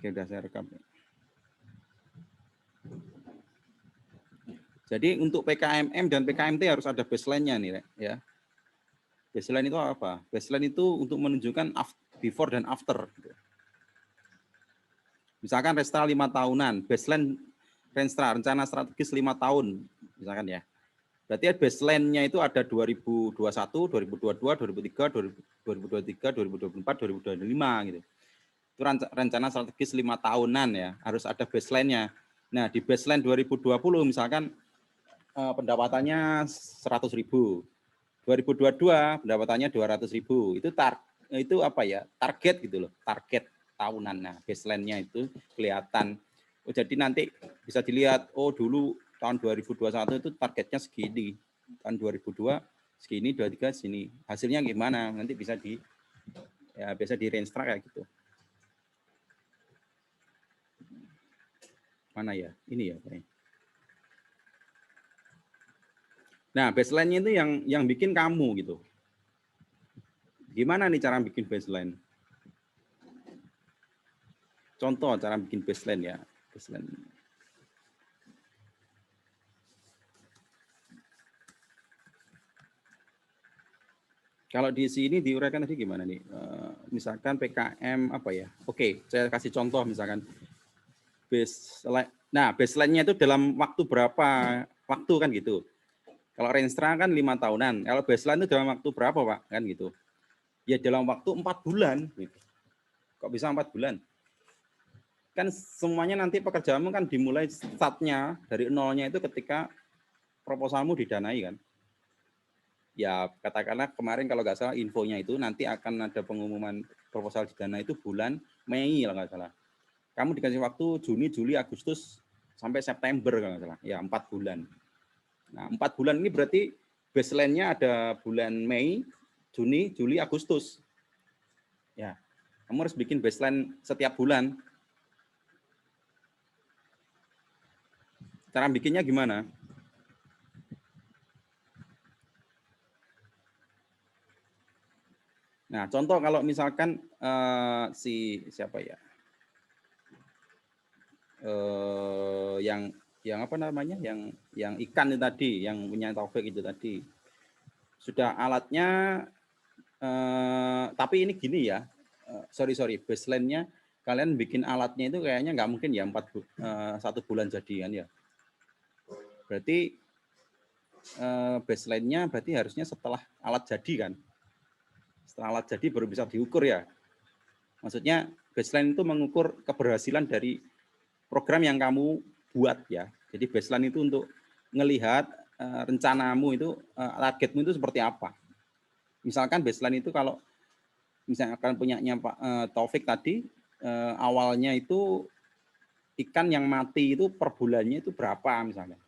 Oke, udah saya rekam. Jadi untuk PKMM dan PKMT harus ada baseline-nya nih, ya. Baseline itu apa? Baseline itu untuk menunjukkan before dan after. Misalkan Restra 5 tahunan, baseline Restra rencana strategis 5 tahun, misalkan ya. Berarti baseline-nya itu ada 2021, 2022, 2023, 2023, 2024, 2025 gitu. Itu rencana strategis 5 tahunan ya, harus ada baseline-nya. Nah, di baseline 2020 misalkan pendapatannya 100.000. 2022 pendapatannya 200.000. Itu apa ya? Target gitu loh, target tahunan. Nah, baseline-nya itu kelihatan. Oh, jadi nanti bisa dilihat, oh dulu tahun 2021 itu targetnya segini. Tahun 2002 segini, 23 segini. Hasilnya gimana? Nanti bisa di Renstra kayak gitu. Mana ya? Ini ya, Pak. Nah, baseline-nya itu yang bikin kamu gitu. Gimana nih cara bikin baseline? Contoh cara bikin baseline ya. Baseline. Kalau di sini diuraikan tadi gimana nih? Misalkan PKM apa ya? Oke, saya kasih contoh misalkan baseline. Nah, baseline-nya itu dalam waktu berapa waktu kan gitu. Kalau Renstra kan 5 tahunan. Kalau baseline itu dalam waktu berapa, Pak? Kan gitu. Ya dalam waktu 4 bulan. Gitu. Kok bisa 4 bulan? Kan semuanya nanti pekerjaanmu kan dimulai startnya dari nolnya itu ketika proposalmu didanai kan. Ya katakanlah kemarin kalau nggak salah infonya itu nanti akan ada pengumuman proposal didanai itu bulan Mei kalau nggak salah. Kamu dikasih waktu Juni, Juli, Agustus sampai September kalau nggak salah. Ya 4 bulan. Nah 4 bulan ini berarti baseline-nya ada bulan Mei, Juni, Juli, Agustus. Ya, kamu harus bikin baseline setiap bulan. Cara bikinnya gimana? Nah, contoh kalau misalkan siapa ya? Yang apa namanya? Yang ikan itu tadi, yang punya Taufik itu tadi. Sudah alatnya tapi ini gini ya. Sorry, baseline-nya kalian bikin alatnya itu kayaknya nggak mungkin ya 1 bulan jadi kan ya. Berarti baseline-nya berarti harusnya setelah alat jadi kan. Setelah alat jadi baru bisa diukur ya. Maksudnya baseline itu mengukur keberhasilan dari program yang kamu buat ya. Jadi baseline itu untuk ngelihat rencanamu itu, targetmu itu seperti apa. Misalkan baseline itu kalau misalkan punyanya Pak Taufik tadi, awalnya itu ikan yang mati itu per bulannya itu berapa misalnya.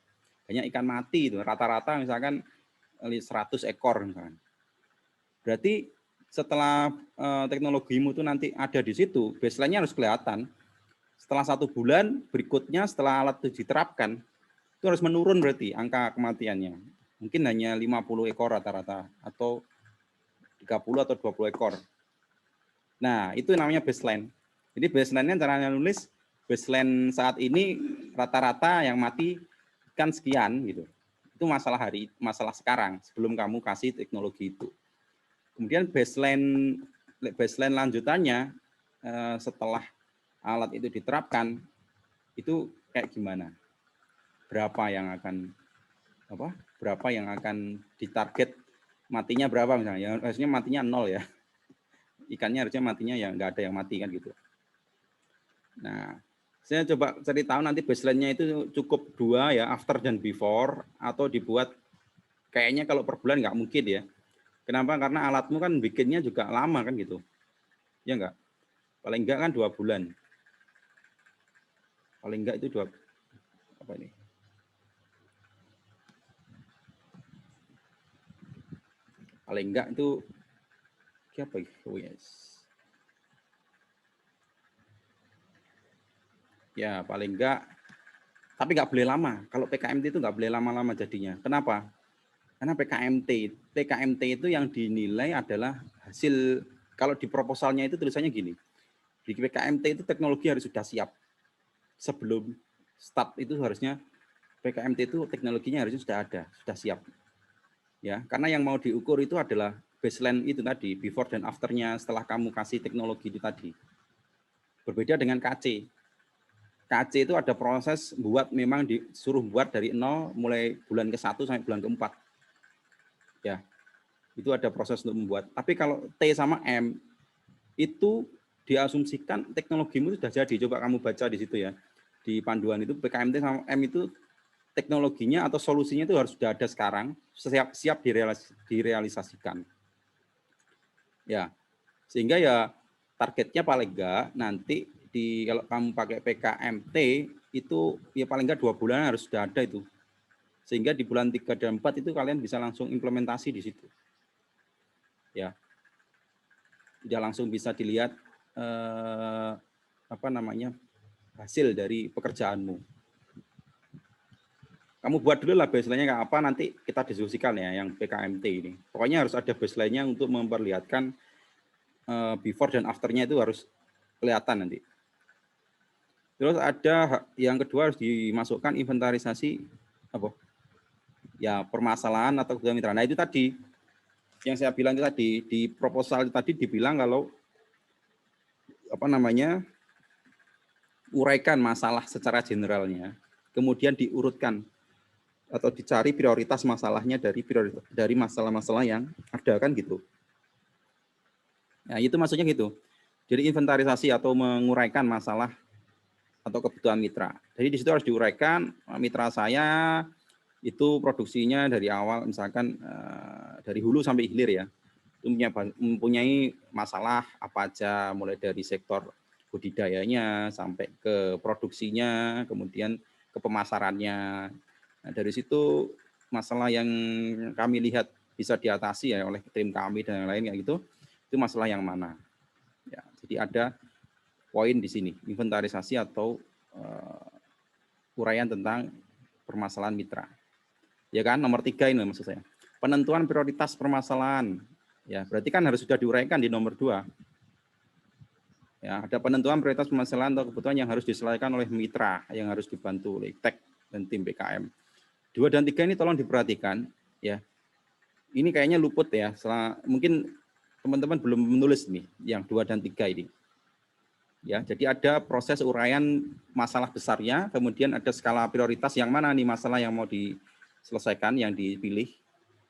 Banyak ikan mati itu, rata-rata misalkan 100 ekor misalkan. Berarti setelah teknologimu itu nanti ada di situ, baseline-nya harus kelihatan. Setelah 1 bulan berikutnya setelah alat itu diterapkan, itu harus menurun berarti angka kematiannya. Mungkin hanya 50 ekor rata-rata atau 30 atau 20 ekor. Nah, itu namanya baseline. Jadi baseline-nya caranya nulis baseline saat ini rata-rata yang mati kan sekian gitu. Itu masalah sekarang sebelum kamu kasih teknologi itu. Kemudian baseline lanjutannya setelah alat itu diterapkan itu kayak gimana? Berapa yang akan ditarget matinya berapa misalnya? Ya, harusnya matinya 0 ya. Ikannya harusnya matinya ya nggak ada yang mati kan gitu. Nah, saya coba cari tahu nanti baseline-nya itu cukup 2 ya, after dan before, atau dibuat kayaknya kalau per bulan nggak mungkin ya. Kenapa? Karena alatmu kan bikinnya juga lama kan gitu. Ya enggak? Paling enggak kan 2 bulan. Paling enggak itu 2 apa ini? Paling enggak itu apa ya? Oh, yes. Ya, paling enggak tapi nggak boleh lama. Kalau PKMT itu nggak boleh lama-lama jadinya. Kenapa? Karena PKMT itu yang dinilai adalah hasil, kalau di proposalnya itu tulisannya gini, Di PKMT itu teknologi harus sudah siap. Sebelum start itu harusnya PKMT itu teknologinya harusnya sudah ada, sudah siap. Ya, karena yang mau diukur itu adalah baseline itu tadi, before dan afternya setelah kamu kasih teknologi itu tadi. Berbeda dengan KC. KC itu ada proses buat, memang disuruh buat dari 0 mulai bulan ke-1 sampai bulan ke-4. Ya. Itu ada proses untuk membuat. Tapi kalau T sama M itu diasumsikan teknologimu sudah jadi. Coba kamu baca di situ ya. Di panduan itu PKMT sama M itu teknologinya atau solusinya itu harus sudah ada sekarang, siap direalisasikan. Ya. Sehingga ya targetnya paling enggak nanti kalau kamu pakai PKMT itu ya paling enggak 2 bulan harus sudah ada itu. Sehingga di bulan 3 dan 4 itu kalian bisa langsung implementasi di situ. Ya. Sudah langsung bisa dilihat hasil dari pekerjaanmu. Kamu buat dulu lah baseline-nya kayak apa, nanti kita diskusikan ya yang PKMT ini. Pokoknya harus ada baseline-nya untuk memperlihatkan before dan after-nya itu harus kelihatan nanti. Terus ada yang kedua harus dimasukkan inventarisasi apa? Ya, permasalahan atau kebutuhan mitra. Nah, itu tadi yang saya bilang itu tadi di proposal itu tadi dibilang kalau uraikan masalah secara generalnya, kemudian diurutkan atau dicari prioritas masalahnya dari masalah-masalah yang ada kan gitu. Nah, itu maksudnya gitu. Jadi inventarisasi atau menguraikan masalah atau kebutuhan mitra. Jadi di situ harus diuraikan mitra saya itu produksinya dari awal misalkan dari hulu sampai hilir ya. Itu mempunyai masalah apa aja, mulai dari sektor budidayanya sampai ke produksinya, kemudian ke pemasarannya. Nah, dari situ masalah yang kami lihat bisa diatasi ya oleh tim kami dan yang lain kayak gitu, itu masalah yang mana. Ya, jadi ada poin di sini, inventarisasi atau uraian tentang permasalahan mitra. Ya kan, nomor 3 ini maksud saya. Penentuan prioritas permasalahan. Ya, berarti kan harus sudah diuraikan di nomor 2. Ya, ada penentuan prioritas permasalahan atau kebutuhan yang harus diselesaikan oleh mitra, yang harus dibantu oleh TEK dan tim BKM. 2 dan 3 ini tolong diperhatikan. Ya, ini kayaknya luput ya. Mungkin teman-teman belum menulis nih, yang 2 dan 3 ini. Ya, jadi ada proses uraian masalah besarnya, kemudian ada skala prioritas yang mana nih masalah yang mau diselesaikan, yang dipilih.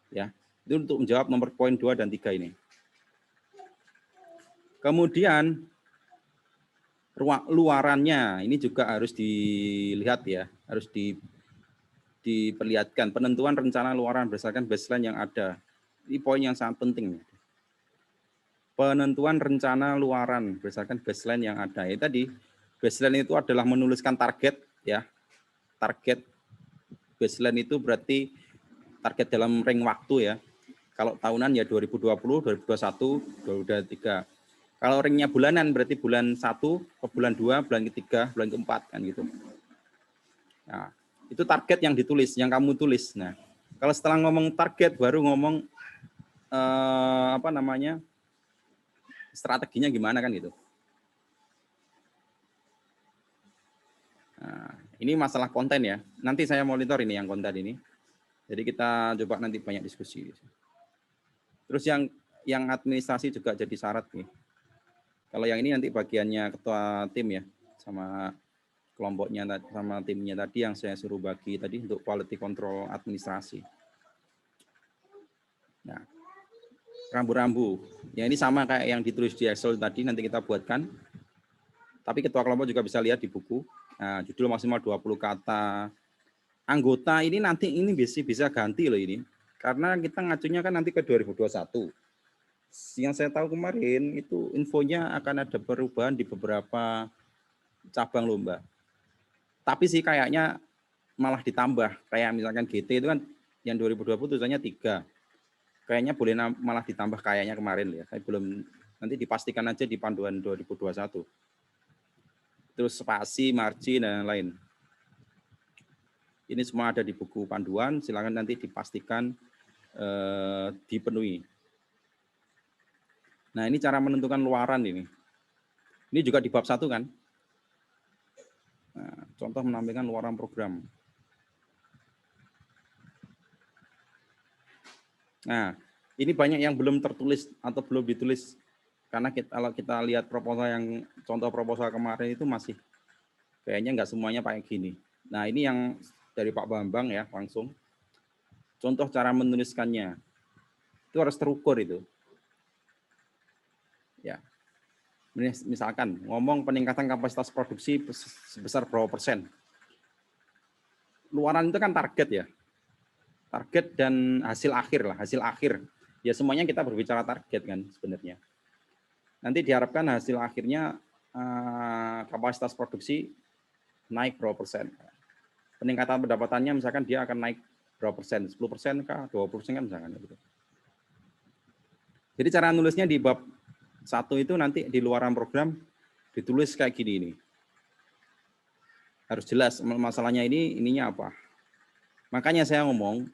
Ya, itu untuk menjawab nomor poin 2 dan 3 ini. Kemudian luarannya ini juga harus dilihat ya, harus diperlihatkan penentuan rencana luaran berdasarkan baseline yang ada. Ini poin yang sangat penting. Penentuan rencana luaran berdasarkan baseline yang ada. Ya, tadi baseline itu adalah menuliskan target ya. Target baseline itu berarti target dalam ring waktu ya. Kalau tahunan ya 2020, 2021, 2023. Kalau ringnya bulanan berarti bulan 1 ke bulan 2, bulan ketiga, bulan keempat kan gitu. Nah, itu target yang ditulis, yang kamu tulis. Nah, kalau setelah ngomong target baru ngomong strateginya gimana kan gitu. Nah, ini masalah konten ya. Nanti saya monitor ini yang konten ini. Jadi kita coba nanti banyak diskusi. Terus yang administrasi juga jadi syarat nih. Kalau yang ini nanti bagiannya ketua tim ya, sama kelompoknya sama timnya tadi yang saya suruh bagi tadi untuk quality control administrasi. Nah, rambu-rambu. Ya ini sama kayak yang ditulis di Excel tadi, nanti kita buatkan. Tapi ketua kelompok juga bisa lihat di buku. Nah, judul maksimal 20 kata. Anggota ini nanti ini bisa ganti loh ini. Karena kita ngacunya kan nanti ke 2021. Yang saya tahu kemarin itu infonya akan ada perubahan di beberapa cabang lomba. Tapi sih kayaknya malah ditambah. Kayak misalkan GT itu kan yang 2020 tulisannya 3. Kayaknya boleh malah ditambah kayaknya kemarin ya. Saya belum, nanti dipastikan aja di panduan 2021. Terus spasi, margin, dan lain. Ini semua ada di buku panduan, silakan nanti dipastikan dipenuhi. Nah, ini cara menentukan luaran ini. Ini juga di bab 1 kan. Nah, contoh menampilkan luaran program. Nah, ini banyak yang belum tertulis atau belum ditulis karena kalau kita lihat proposal yang contoh proposal kemarin itu masih kayaknya nggak semuanya pakai gini. Nah, ini yang dari Pak Bambang ya langsung. Contoh cara menuliskannya itu harus terukur itu. Ya, misalkan ngomong peningkatan kapasitas produksi sebesar berapa persen. Luaran itu kan target ya. Target dan hasil akhir lah, hasil akhir. Ya semuanya kita berbicara target kan sebenarnya. Nanti diharapkan hasil akhirnya kapasitas produksi naik berapa persen. Peningkatan pendapatannya misalkan dia akan naik berapa persen, 10% kah, 20% kan misalkan gitu. Jadi cara nulisnya di bab 1 itu nanti di luaran program ditulis kayak gini ini. Harus jelas masalahnya ininya apa. Makanya saya ngomong,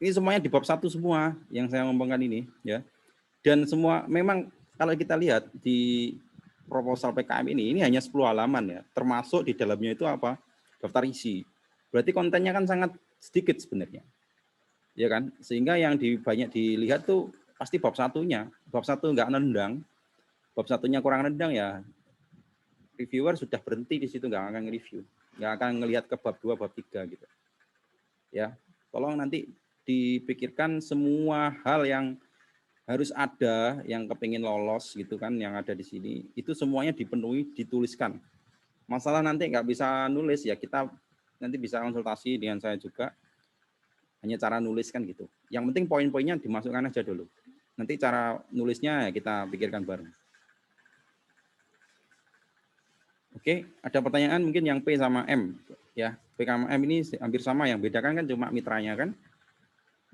ini semuanya di bab 1 semua yang saya ngomongkan ini ya. Dan semua memang kalau kita lihat di proposal PKM ini hanya 10 halaman ya, termasuk di dalamnya itu apa? Daftar isi. Berarti kontennya kan sangat sedikit sebenarnya. Ya kan? Sehingga yang banyak dilihat tuh pasti bab 1-nya. Bab 1 enggak nendang. Bab 1-nya kurang nendang ya reviewer sudah berhenti di situ, enggak akan nge-review. Enggak akan ngelihat ke bab 2, bab 3 gitu. Ya. Tolong nanti dipikirkan semua hal yang harus ada yang kepingin lolos gitu kan yang ada di sini itu semuanya dipenuhi dituliskan. Masalah nanti nggak bisa nulis ya kita nanti bisa konsultasi dengan saya juga hanya cara nulis kan gitu. Yang penting poin-poinnya dimasukkan aja dulu. Nanti cara nulisnya ya kita pikirkan bareng. Oke, ada pertanyaan mungkin yang P sama M ya. P sama M ini hampir sama, yang bedakan kan cuma mitranya kan.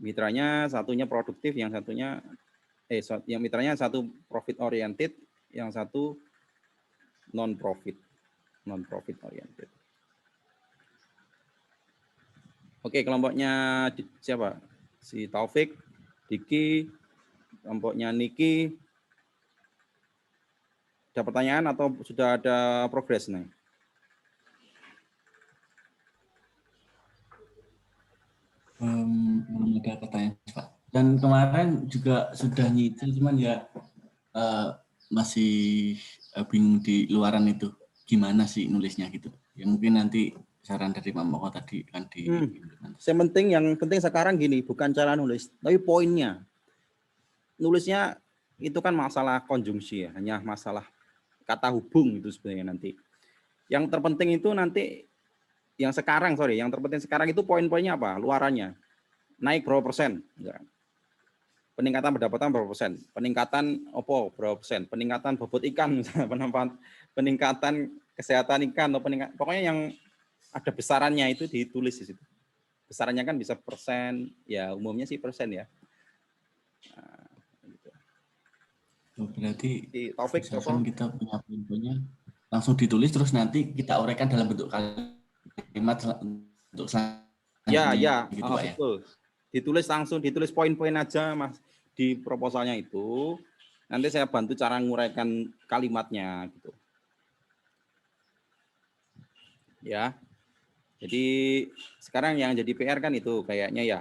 Mitranya satunya produktif, yang satunya yang mitranya satu profit oriented, yang satu non profit oriented. Oke, kelompoknya siapa? Si Taufik, Diki, kelompoknya Niki. Ada pertanyaan atau sudah ada progres nih? Belum ada pertanyaan, Pak. Dan kemarin juga sudah nyicil, cuman ya masih bingung di luaran itu gimana sih nulisnya gitu. Ya mungkin nanti saran dari Pak Moko tadi kan di. Yang penting sekarang gini, bukan cara nulis, tapi poinnya. Nulisnya itu kan masalah konjungsi ya, hanya masalah kata hubung itu sebenarnya nanti. Yang terpenting itu nanti yang terpenting sekarang itu poin-poinnya apa? Luarannya. Naik berapa persen? Enggak. Peningkatan pendapatan berapa persen? Peningkatan opo berapa persen? Peningkatan bobot ikan, peningkatan kesehatan ikan, atau pokoknya yang ada besarannya itu ditulis di situ. Besarannya kan bisa persen, ya umumnya sih persen ya. Nah, gitu. Berarti di Taufik misalkan kita punya poin-poinnya langsung ditulis terus nanti kita uraikan dalam bentuk kalimat untuk ya, gitu, Pak, betul. Ditulis poin-poin aja Mas di proposalnya itu. Nanti saya bantu cara nguraikan kalimatnya gitu. Ya. Jadi sekarang yang jadi PR kan itu kayaknya ya.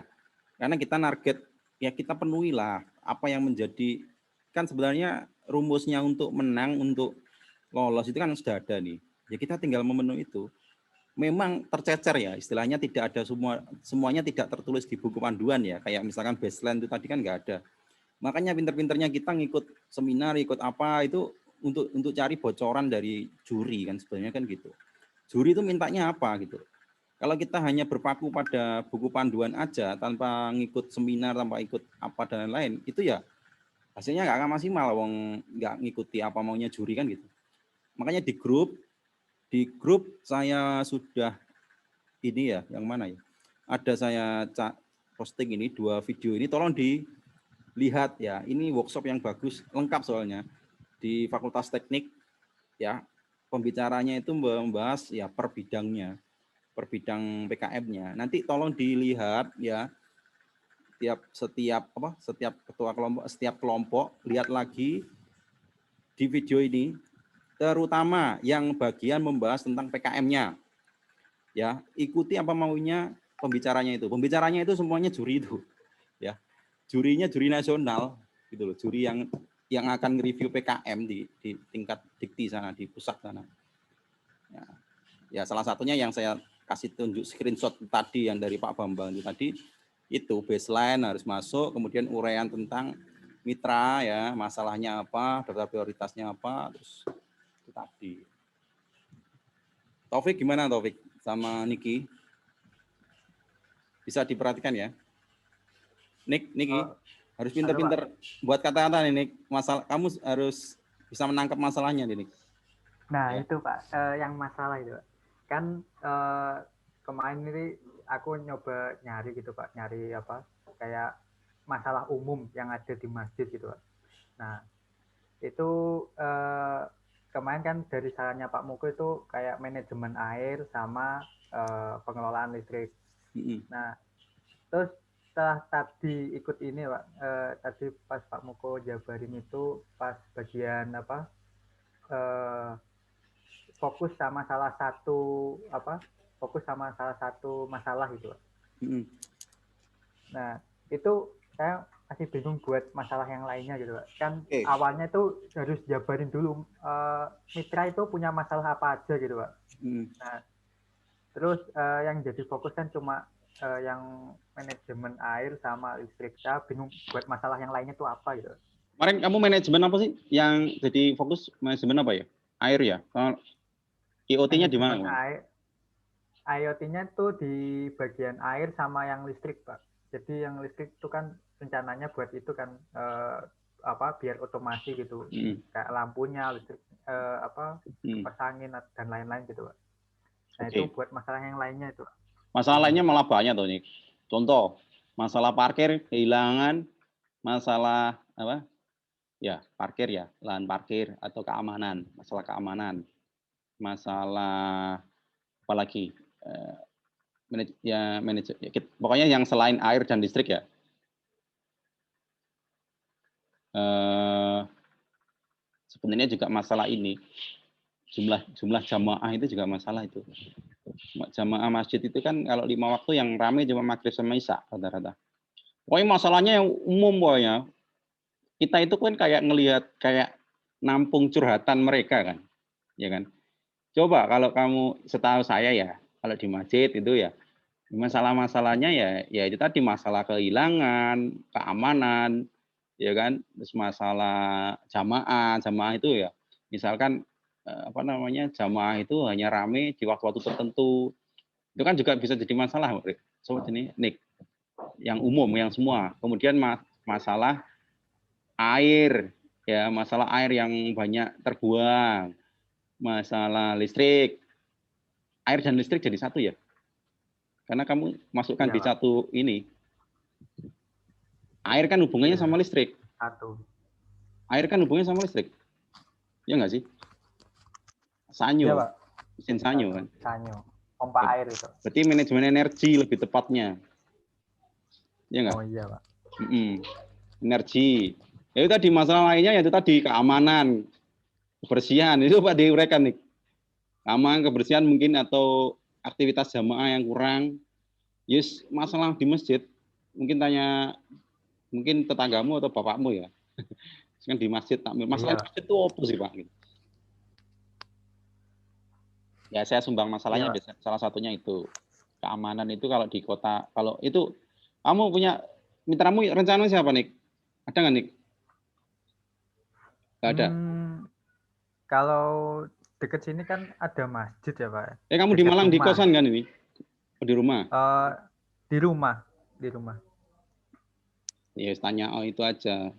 Karena kita target ya kita penuhilah apa yang menjadi kan sebenarnya rumusnya untuk menang, untuk lolos itu kan sudah ada nih. Ya kita tinggal memenuhi itu. Memang tercecer ya, istilahnya tidak ada semuanya tidak tertulis di buku panduan ya. Kayak misalkan baseline itu tadi kan nggak ada. Makanya pinter-pinternya kita ngikut seminar, ikut apa itu untuk cari bocoran dari juri kan sebenarnya kan gitu. Juri itu mintanya apa gitu. Kalau kita hanya berpaku pada buku panduan aja tanpa ngikut seminar, tanpa ikut apa dan lain-lain, itu ya hasilnya nggak akan maksimal, wong nggak ngikuti apa maunya juri kan gitu. Makanya di grup saya sudah ini ya, yang mana ya? Ada saya posting ini 2 video ini, tolong dilihat ya. Ini workshop yang bagus, lengkap soalnya di Fakultas Teknik ya. Pembicaranya itu membahas ya per bidangnya. Per bidang PKM-nya. Nanti tolong dilihat ya setiap ketua kelompok, setiap kelompok lihat lagi di video ini terutama yang bagian membahas tentang PKM-nya. Ya, ikuti apa maunya pembicaranya itu. Pembicaranya itu semuanya juri itu. Ya. Jurinya juri nasional gitu loh. Juri yang akan review PKM di tingkat dikti sana, di pusat sana. Ya, salah satunya yang saya kasih tunjuk screenshot tadi yang dari Pak Bambang itu tadi, itu baseline harus masuk, kemudian uraian tentang mitra ya, masalahnya apa, daftar prioritasnya apa, terus itu tadi. Taufik gimana Taufik sama Niki? Bisa diperhatikan ya. Niki harus pinter-pinter buat kata-kata nih Nik. Masalah kamu harus bisa menangkap masalahnya nih Nik. Nah ya. Itu Pak, yang masalah itu kan kemarin ini aku nyoba nyari gitu Pak, nyari apa kayak masalah umum yang ada di masjid gitu Pak. Nah itu kemarin kan dari sarannya Pak Muko itu kayak manajemen air sama pengelolaan listrik. Nah terus setelah tadi ikut ini Pak, tadi pas Pak Muko jabarin itu pas bagian apa fokus sama salah satu masalah gitu Pak. Nah itu saya masih bingung buat masalah yang lainnya gitu Pak. Kan awalnya itu harus jabarin dulu mitra itu punya masalah apa aja gitu Pak. Nah terus yang jadi fokus kan cuma yang manajemen air sama listrik. Saya bingung buat masalah yang lainnya itu apa gitu. Kemarin kamu manajemen apa sih yang jadi fokus, manajemen apa ya? Air ya? IoT-nya di mana? IoT-nya tuh di bagian air sama yang listrik Pak. Jadi yang listrik itu kan rencananya buat itu kan biar otomasi gitu. Kayak lampunya, listrik kipas angin dan lain-lain gitu Pak. Nah itu buat masalah yang lainnya itu. Masalah lainnya malah banyak tuh nih. Contoh, masalah parkir kehilangan, masalah apa? Ya, parkir ya, lahan parkir atau keamanan, masalah keamanan. Masalah apalagi pokoknya yang selain air dan listrik ya. Sebenarnya juga masalah ini. Jumlah jamaah itu juga masalah itu. Jamaah masjid itu kan kalau 5 waktu yang ramai cuma maghrib sama isya rata-rata. Pokoknya masalahnya yang umum pokoknya. Kita itu kan kayak ngelihat kayak nampung curhatan mereka kan. Ya kan? Coba kalau kamu, setahu saya ya, kalau di masjid itu ya masalah-masalahnya ya itu tadi, masalah kehilangan, keamanan, ya kan, terus masalah jamaah itu ya, misalkan jamaah itu hanya rame di waktu-waktu tertentu, itu kan juga bisa jadi masalah. So ini Nick, yang umum, yang semua. Kemudian masalah air, ya, masalah air yang banyak terbuang, masalah listrik, air dan listrik jadi satu ya, karena kamu masukkan di satu ini. Air kan hubungannya sama listrik. Air kan hubungannya sama listrik. Ya nggak sih? Sanyo. Ya, mesin sanyo kan. Sanyo. Pompa air itu. Berarti manajemen energi lebih tepatnya. Ya nggak? Oh iya, Pak. Energi. Ya itu tadi, masalah lainnya ya itu tadi, keamanan, kebersihan. Itu Pak diuraikan nih. Keamanan, kebersihan mungkin, atau aktivitas jamaah yang kurang. Yes, masalah di masjid mungkin tanya mungkin tetanggamu atau bapakmu ya. Kan di masjid, masalah di masjid itu apa sih Pak? Ya saya sumbang masalahnya, salah satunya itu keamanan. Itu kalau di kota, kalau itu kamu punya mitramu, rencana siapa Nik? Ada nggak Nik? Nggak ada. Kalau deket sini kan ada masjid ya Pak. Kamu di Malang di kosan kan ini? Di rumah? Di rumah. Ya tanya itu aja.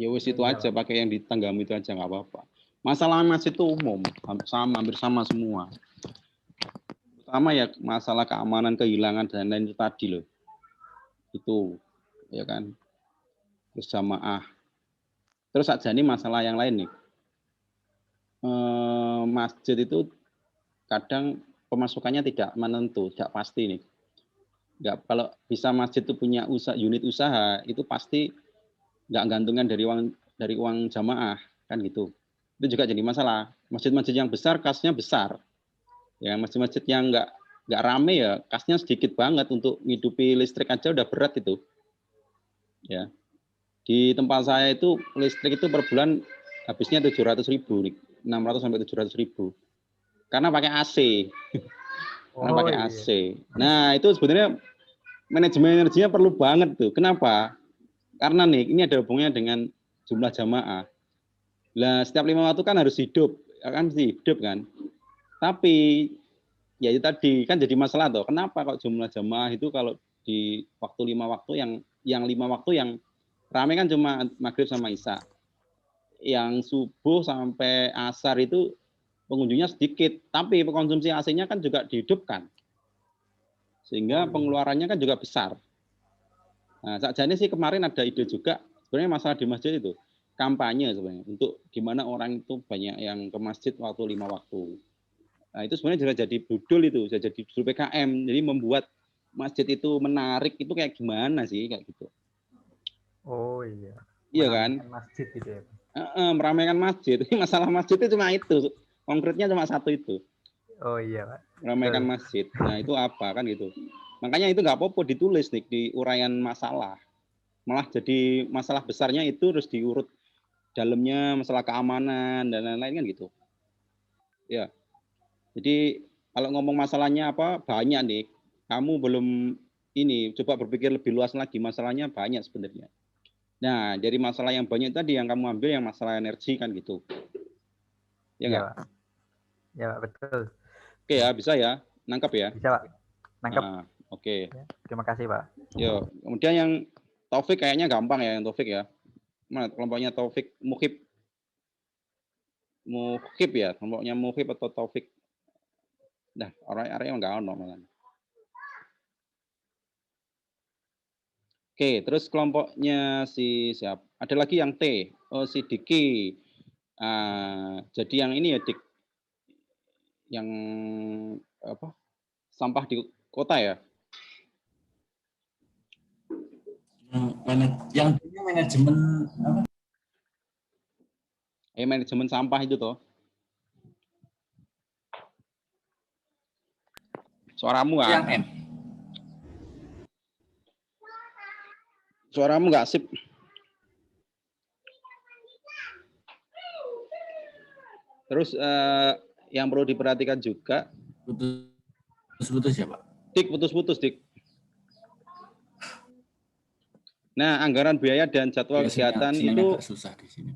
Ya wis itu aja, pakai yang di tanggamu itu aja, nggak apa-apa. Masalah masjid itu umum, hampir sama semua. Pertama ya masalah keamanan, kehilangan dan lain itu tadi loh. Itu ya kan. Terus jamaah. Terus saja ini masalah yang lain nih. Masjid itu kadang pemasukannya tidak menentu, tidak pasti nih. Nggak, kalau bisa masjid itu punya unit usaha, itu pasti nggak gantungan dari uang jamaah kan gitu. Itu juga jadi masalah. Masjid-masjid yang besar kasnya besar. Ya, masjid-masjid yang nggak rame ya kasnya sedikit banget, untuk menghidupi listrik aja udah berat itu. Ya. Di tempat saya itu listrik itu per bulan habisnya 700.000, 600 sampai 700.000. Karena pakai AC. Karena Oh pakai iya. AC. Nah, itu sebenarnya manajemen energinya perlu banget tuh. Kenapa? Karena nih, ini ada hubungannya dengan jumlah jamaah. Lah, setiap 5 waktu kan harus hidup, kan mesti hidup kan. Tapi ya itu tadi kan jadi masalah tuh. Kenapa kok jumlah jamaah itu kalau di waktu 5 waktu yang 5 waktu yang ramai kan cuma maghrib sama isya. Yang subuh sampai asar itu pengunjungnya sedikit, tapi konsumsi AC-nya kan juga dihidupkan. Sehingga pengeluarannya kan juga besar. Nah, sakjane sih kemarin ada ide juga, sebenarnya masalah di masjid itu kampanye sebenarnya untuk gimana orang itu banyak yang ke masjid waktu 5 waktu. Nah, itu sebenarnya sudah jadi budul itu, sudah jadi budul PKM. Jadi membuat masjid itu menarik itu kayak gimana sih kayak gitu. Oh iya. Iya kan? Masjid gitu ya. Meramaikan masjid. Masalah masjid itu cuma itu. Konkretnya cuma satu itu. Oh iya, Pak. Meramaikan masjid. Nah, itu apa kan gitu. Makanya itu nggak apa-apa ditulis nih di uraian masalah. Malah jadi masalah besarnya itu terus diurut dalamnya, masalah keamanan dan lain-lain kan gitu. Ya. Jadi kalau ngomong masalahnya apa banyak nih. Kamu belum ini coba berpikir lebih luas lagi, masalahnya banyak sebenarnya. Nah, dari masalah yang banyak tadi yang kamu ambil yang masalah energi kan gitu. Ya enggak? Pak. Ya, Pak, betul. Oke ya, bisa ya. Nangkap ya? Bisa, Pak. Nangkap. Nah, oke. Ya, terima kasih, Pak. Yo, kemudian yang Taufik kayaknya gampang ya, yang Taufik ya. Mana kelompoknya Taufik Mukhib. Mukhib ya, kelompoknya Mukhib atau Taufik. Nah, orang-orang enggak ono malah. Oke, terus kelompoknya si siapa? Ada lagi yang T. Oh, si Diki. Jadi yang ini ya, Dik. Yang apa? Sampah di kota ya? Yang manajemen apa? Manajemen sampah itu toh. Suaramu nggak? Yang M. Suaramu nggak sip. Terus yang perlu diperhatikan juga. Putus-putus ya, Pak? Dik, putus-putus, Dik. Nah, anggaran biaya dan jadwal kegiatan itu susah di sini.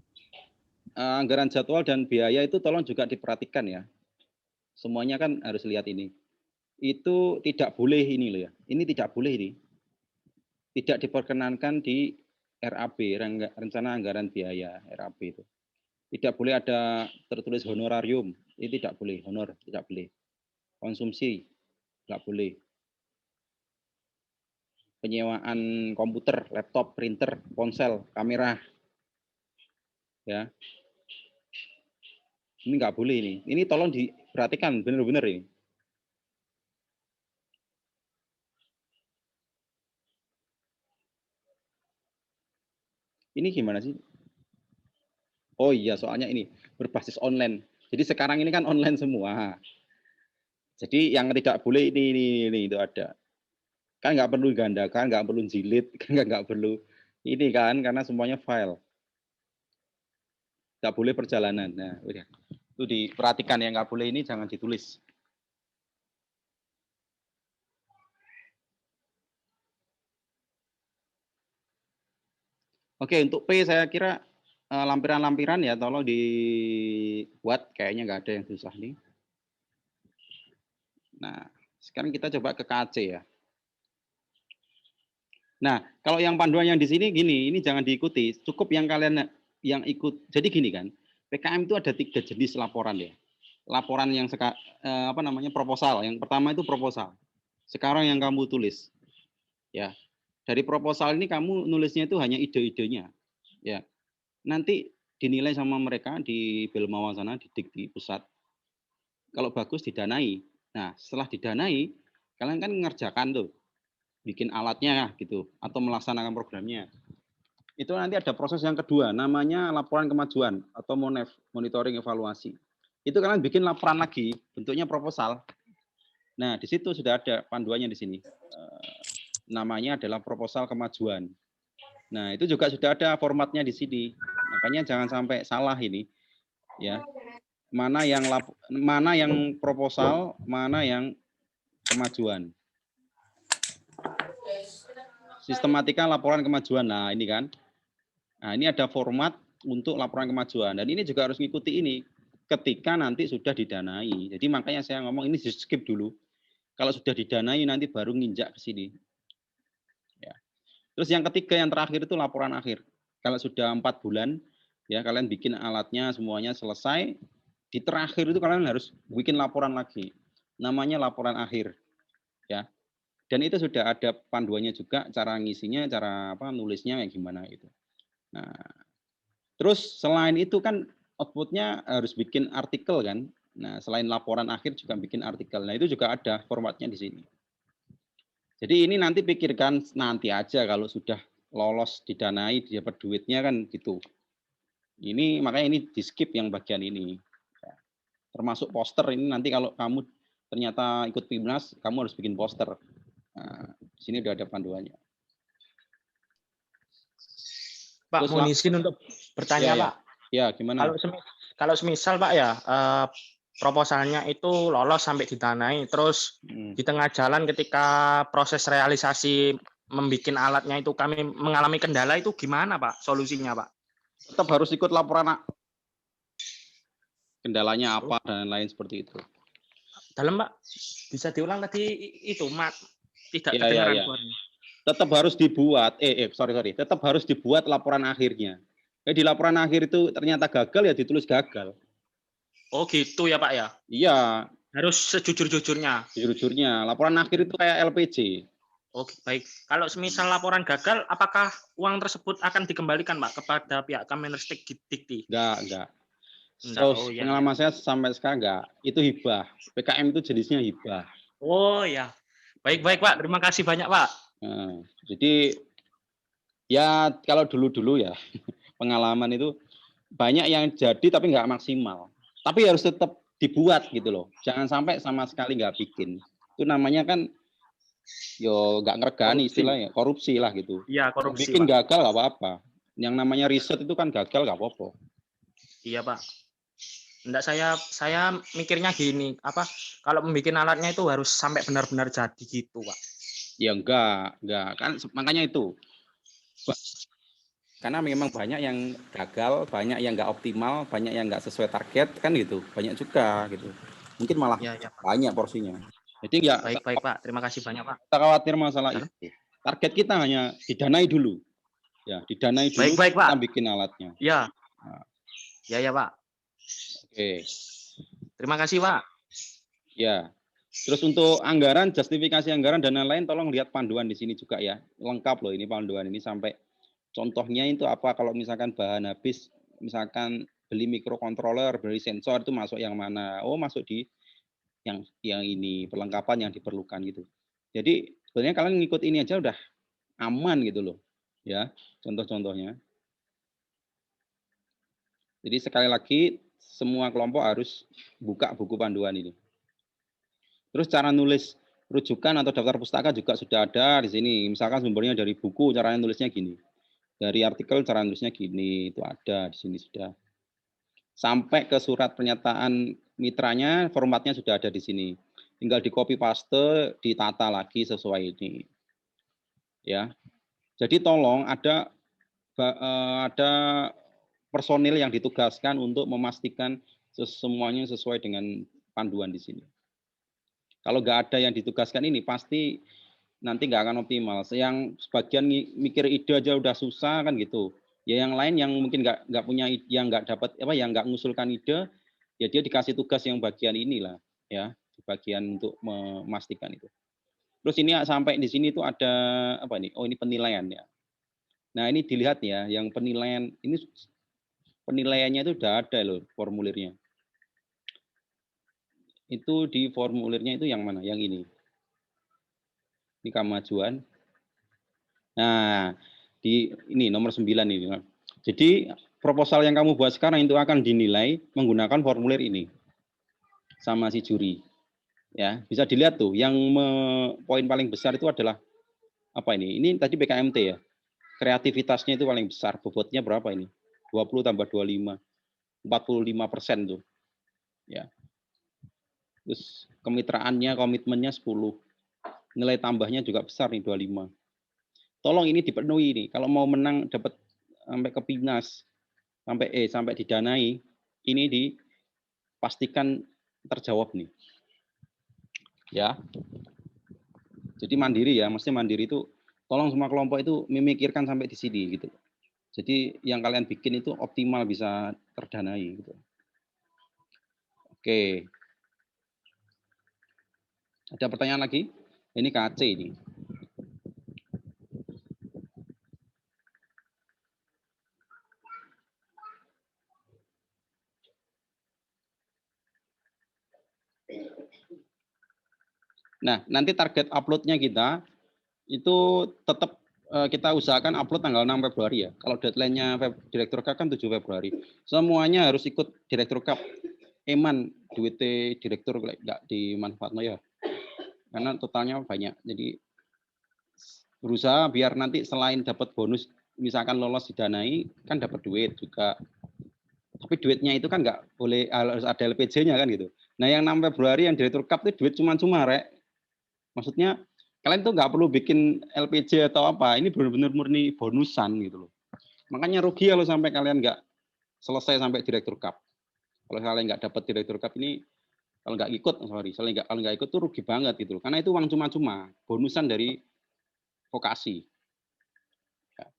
Anggaran jadwal dan biaya itu tolong juga diperhatikan ya. Semuanya kan harus lihat ini. Itu tidak boleh ini loh ya. Ini tidak boleh ini. Tidak diperkenankan di RAB, rencana anggaran biaya RAB itu. Tidak boleh ada tertulis honorarium. Ini tidak boleh, honor tidak boleh. Konsumsi tidak boleh. Penyewaan komputer, laptop, printer, ponsel, kamera. Ya. Ini nggak boleh ini. Ini tolong diperhatikan benar-benar ini. Ini gimana sih? Oh iya, soalnya ini berbasis online. Jadi sekarang ini kan online semua. Jadi yang tidak boleh ini itu ada. Kan nggak perlu gandakan, nggak perlu jilid, kan nggak perlu ini kan karena semuanya file. Nggak boleh perjalanan. Nah, udah. Itu diperhatikan yang nggak boleh ini jangan ditulis. Oke, untuk P saya kira lampiran-lampiran ya tolong dibuat, kayaknya nggak ada yang susah nih. Nah, sekarang kita coba ke KC ya. Nah, kalau yang panduan yang di sini gini, ini jangan diikuti, cukup yang kalian yang ikut. Jadi gini kan, PKM itu ada 3 jenis laporan ya. Laporan yang proposal. Yang pertama itu proposal. Sekarang yang kamu tulis. Ya. Dari proposal ini kamu nulisnya itu hanya ide-idenya. Ya. Nanti dinilai sama mereka di Belmawa sana, di Dikti pusat. Kalau bagus didanai. Nah, setelah didanai, kalian kan ngerjakan tuh. Bikin alatnya gitu atau melaksanakan programnya. Itu nanti ada proses yang kedua, namanya laporan kemajuan atau MONEV, monitoring evaluasi. Itu kalian bikin laporan lagi, bentuknya proposal. Nah, di situ sudah ada panduannya di sini. Namanya adalah proposal kemajuan. Nah, itu juga sudah ada formatnya di sini. Makanya jangan sampai salah ini. Ya. Mana yang proposal, mana yang kemajuan. Sistematika laporan kemajuan. Nah, ini kan. Nah, ini ada format untuk laporan kemajuan. Dan ini juga harus mengikuti ini ketika nanti sudah didanai. Jadi makanya saya ngomong ini di skip dulu. Kalau sudah didanai nanti baru nginjak ke sini. Ya. Terus yang ketiga, yang terakhir itu laporan akhir. Kalau sudah 4 bulan, ya kalian bikin alatnya semuanya selesai. Di terakhir itu kalian harus bikin laporan lagi. Namanya laporan akhir. Ya. Dan itu sudah ada panduannya juga, cara ngisinya, cara nulisnya kayak gimana itu. Nah, terus selain itu kan outputnya harus bikin artikel kan. Nah, selain laporan akhir juga bikin artikel. Nah, itu juga ada formatnya di sini. Jadi ini nanti pikirkan nanti aja kalau sudah lolos didanai, dapat duitnya kan gitu. Ini makanya ini di skip yang bagian ini. Termasuk poster ini nanti kalau kamu ternyata ikut PIMNAS, kamu harus bikin poster. Nah, di sini udah ada panduannya. Pak, mohon izin untuk bertanya, ya, Pak. Ya, gimana? Kalau semisal, Pak ya, proposalnya itu lolos sampai didanai, terus di tengah jalan ketika proses realisasi membuat alatnya itu kami mengalami kendala, itu gimana, Pak? Solusinya, Pak? Tetap harus ikut laporan kendalanya apa dan lain seperti itu. Dalam, Pak, bisa diulang tadi itu, Mat, tidak Ya, kedengaran ya. suaranya. Tetap harus dibuat, tetap harus dibuat laporan akhirnya. Di laporan akhir itu ternyata gagal ya ditulis gagal. Oh gitu ya Pak ya? Iya. Harus sejujur-jujurnya. Sejujurnya. Laporan akhir itu kayak LPG. Oh baik. Kalau semisal laporan gagal, apakah uang tersebut akan dikembalikan Pak kepada pihak Kemenristek Dikti? Enggak. Oh, ya, pengalaman saya sampai sekarang enggak. Itu hibah. PKM itu jenisnya hibah. Oh ya. Baik Pak. Terima kasih banyak Pak. Nah, jadi ya kalau dulu-dulu ya pengalaman itu banyak yang jadi tapi nggak maksimal. Tapi harus tetap dibuat gitu loh. Jangan sampai sama sekali nggak bikin. Itu namanya kan yo nggak ngeregani istilahnya, korupsi lah gitu. Iya, korupsi. Bikin Pak. gagal nggak apa-apa. Yang namanya riset itu kan gagal nggak apa-apa. Iya Pak. Enggak, saya mikirnya gini, kalau membuat alatnya itu harus sampai benar-benar jadi gitu, Pak. Ya enggak kan makanya itu. Karena memang banyak yang gagal, banyak yang nggak optimal, banyak yang nggak sesuai target kan gitu, banyak juga gitu. Mungkin malah banyak porsinya. Jadi ya baik Pak, terima kasih banyak Pak. Kita khawatir masalah itu. Target kita hanya didanai dulu. Ya, didanai dulu baik, kita Pak. bikin alatnya. Ya. Nah. Ya Pak. Oke. Terima kasih Pak. Ya. Terus untuk anggaran, justifikasi anggaran dan lain-lain tolong lihat panduan di sini juga ya. Lengkap loh ini panduan ini sampai contohnya itu apa kalau misalkan bahan habis, misalkan beli microcontroller, beli sensor itu masuk yang mana? Oh, masuk di yang ini perlengkapan yang diperlukan gitu. Jadi sebenarnya kalian ngikut ini aja udah aman gitu loh. Ya, contoh-contohnya. Jadi sekali lagi semua kelompok harus buka buku panduan ini. Terus cara nulis rujukan atau daftar pustaka juga sudah ada di sini. Misalkan sumbernya dari buku, caranya nulisnya gini. Dari artikel cara nulisnya gini, itu ada di sini sudah. Sampai ke surat pernyataan mitranya, formatnya sudah ada di sini. Tinggal di copy paste, ditata lagi sesuai ini. Ya. Jadi tolong ada personil yang ditugaskan untuk memastikan semuanya sesuai dengan panduan di sini. Kalau nggak ada yang ditugaskan ini, pasti nanti nggak akan optimal. Yang sebagian mikir ide aja udah susah kan gitu. Ya yang lain yang mungkin nggak punya, yang nggak dapat yang nggak mengusulkan ide, ya dia dikasih tugas yang bagian inilah, ya, di bagian untuk memastikan itu. Terus ini sampai di sini tuh ada apa nih? Oh ini penilaian ya. Nah ini dilihat ya, yang penilaian ini penilaiannya itu udah ada loh formulirnya. Itu di formulirnya itu yang mana? Yang ini. Ini kemajuan. Nah, di ini nomor 9 ini. Jadi proposal yang kamu buat sekarang itu akan dinilai menggunakan formulir ini sama si juri. Ya, bisa dilihat tuh yang poin paling besar itu adalah apa ini? Ini tadi PKMT ya. Kreativitasnya itu paling besar. Bobotnya berapa ini? 20 tambah 25. 45% tuh. Ya. Terus kemitraannya, komitmennya 10. Nilai tambahnya juga besar nih 25. Tolong ini dipenuhi nih. Kalau mau menang dapat sampai ke Pinas, sampai didanai, ini dipastikan terjawab nih. Ya. Jadi mandiri ya, mesti mandiri itu tolong semua kelompok itu memikirkan sampai di sini gitu. Jadi yang kalian bikin itu optimal bisa terdanai gitu. Oke. Ada pertanyaan lagi? Ini KC ini. Nah, nanti target uploadnya kita itu tetap kita usahakan upload tanggal 6 Februari ya. Kalau deadline-nya Direktur Cup kan 7 Februari. Semuanya harus ikut Direktur Cup. Eman, duit direktur nggak dimanfaatkan ya. Karena totalnya banyak. Jadi berusaha biar nanti selain dapat bonus, misalkan lolos didanai, kan dapat duit juga. Tapi duitnya itu kan nggak boleh, harus ada LPJ-nya kan gitu. Nah yang 6 Februari yang Direktur Cup itu duit cuma-cuma, Rek. Maksudnya kalian tuh nggak perlu bikin LPJ atau apa. Ini benar-benar murni bonusan gitu loh. Makanya rugi kalau sampai kalian nggak selesai sampai Direktur Cup. Kalau kalian nggak dapat Direktur Cup ini, kalau nggak ikut, kalau nggak ikut tuh rugi banget gitu loh. Karena itu uang cuma-cuma, bonusan dari vokasi. Ya.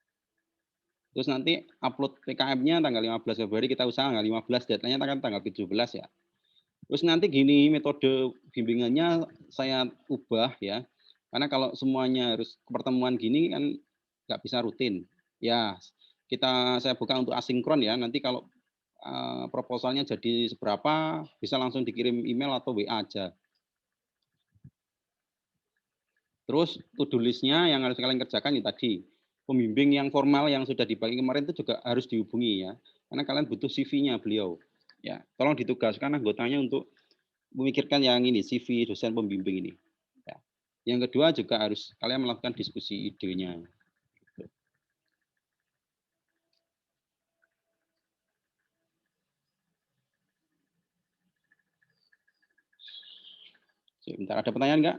Terus nanti upload PKM-nya tanggal 15 Februari, kita usaha tanggal 15, deadline-nya kan tanggal 17 ya. Terus nanti gini, metode bimbingannya saya ubah ya. Karena kalau semuanya harus pertemuan gini kan nggak bisa rutin. Ya, saya buka untuk asinkron ya. Nanti kalau proposalnya jadi seberapa, bisa langsung dikirim email atau WA aja. Terus to-do list-nya yang harus kalian kerjakan ya tadi. Pembimbing yang formal yang sudah dibagi kemarin itu juga harus dihubungi ya. Karena kalian butuh CV-nya beliau. Ya, tolong ditugaskan anggotanya untuk memikirkan yang ini, CV dosen pembimbing ini. Ya. Yang kedua juga harus kalian melakukan diskusi idenya. Sebentar, ada pertanyaan nggak?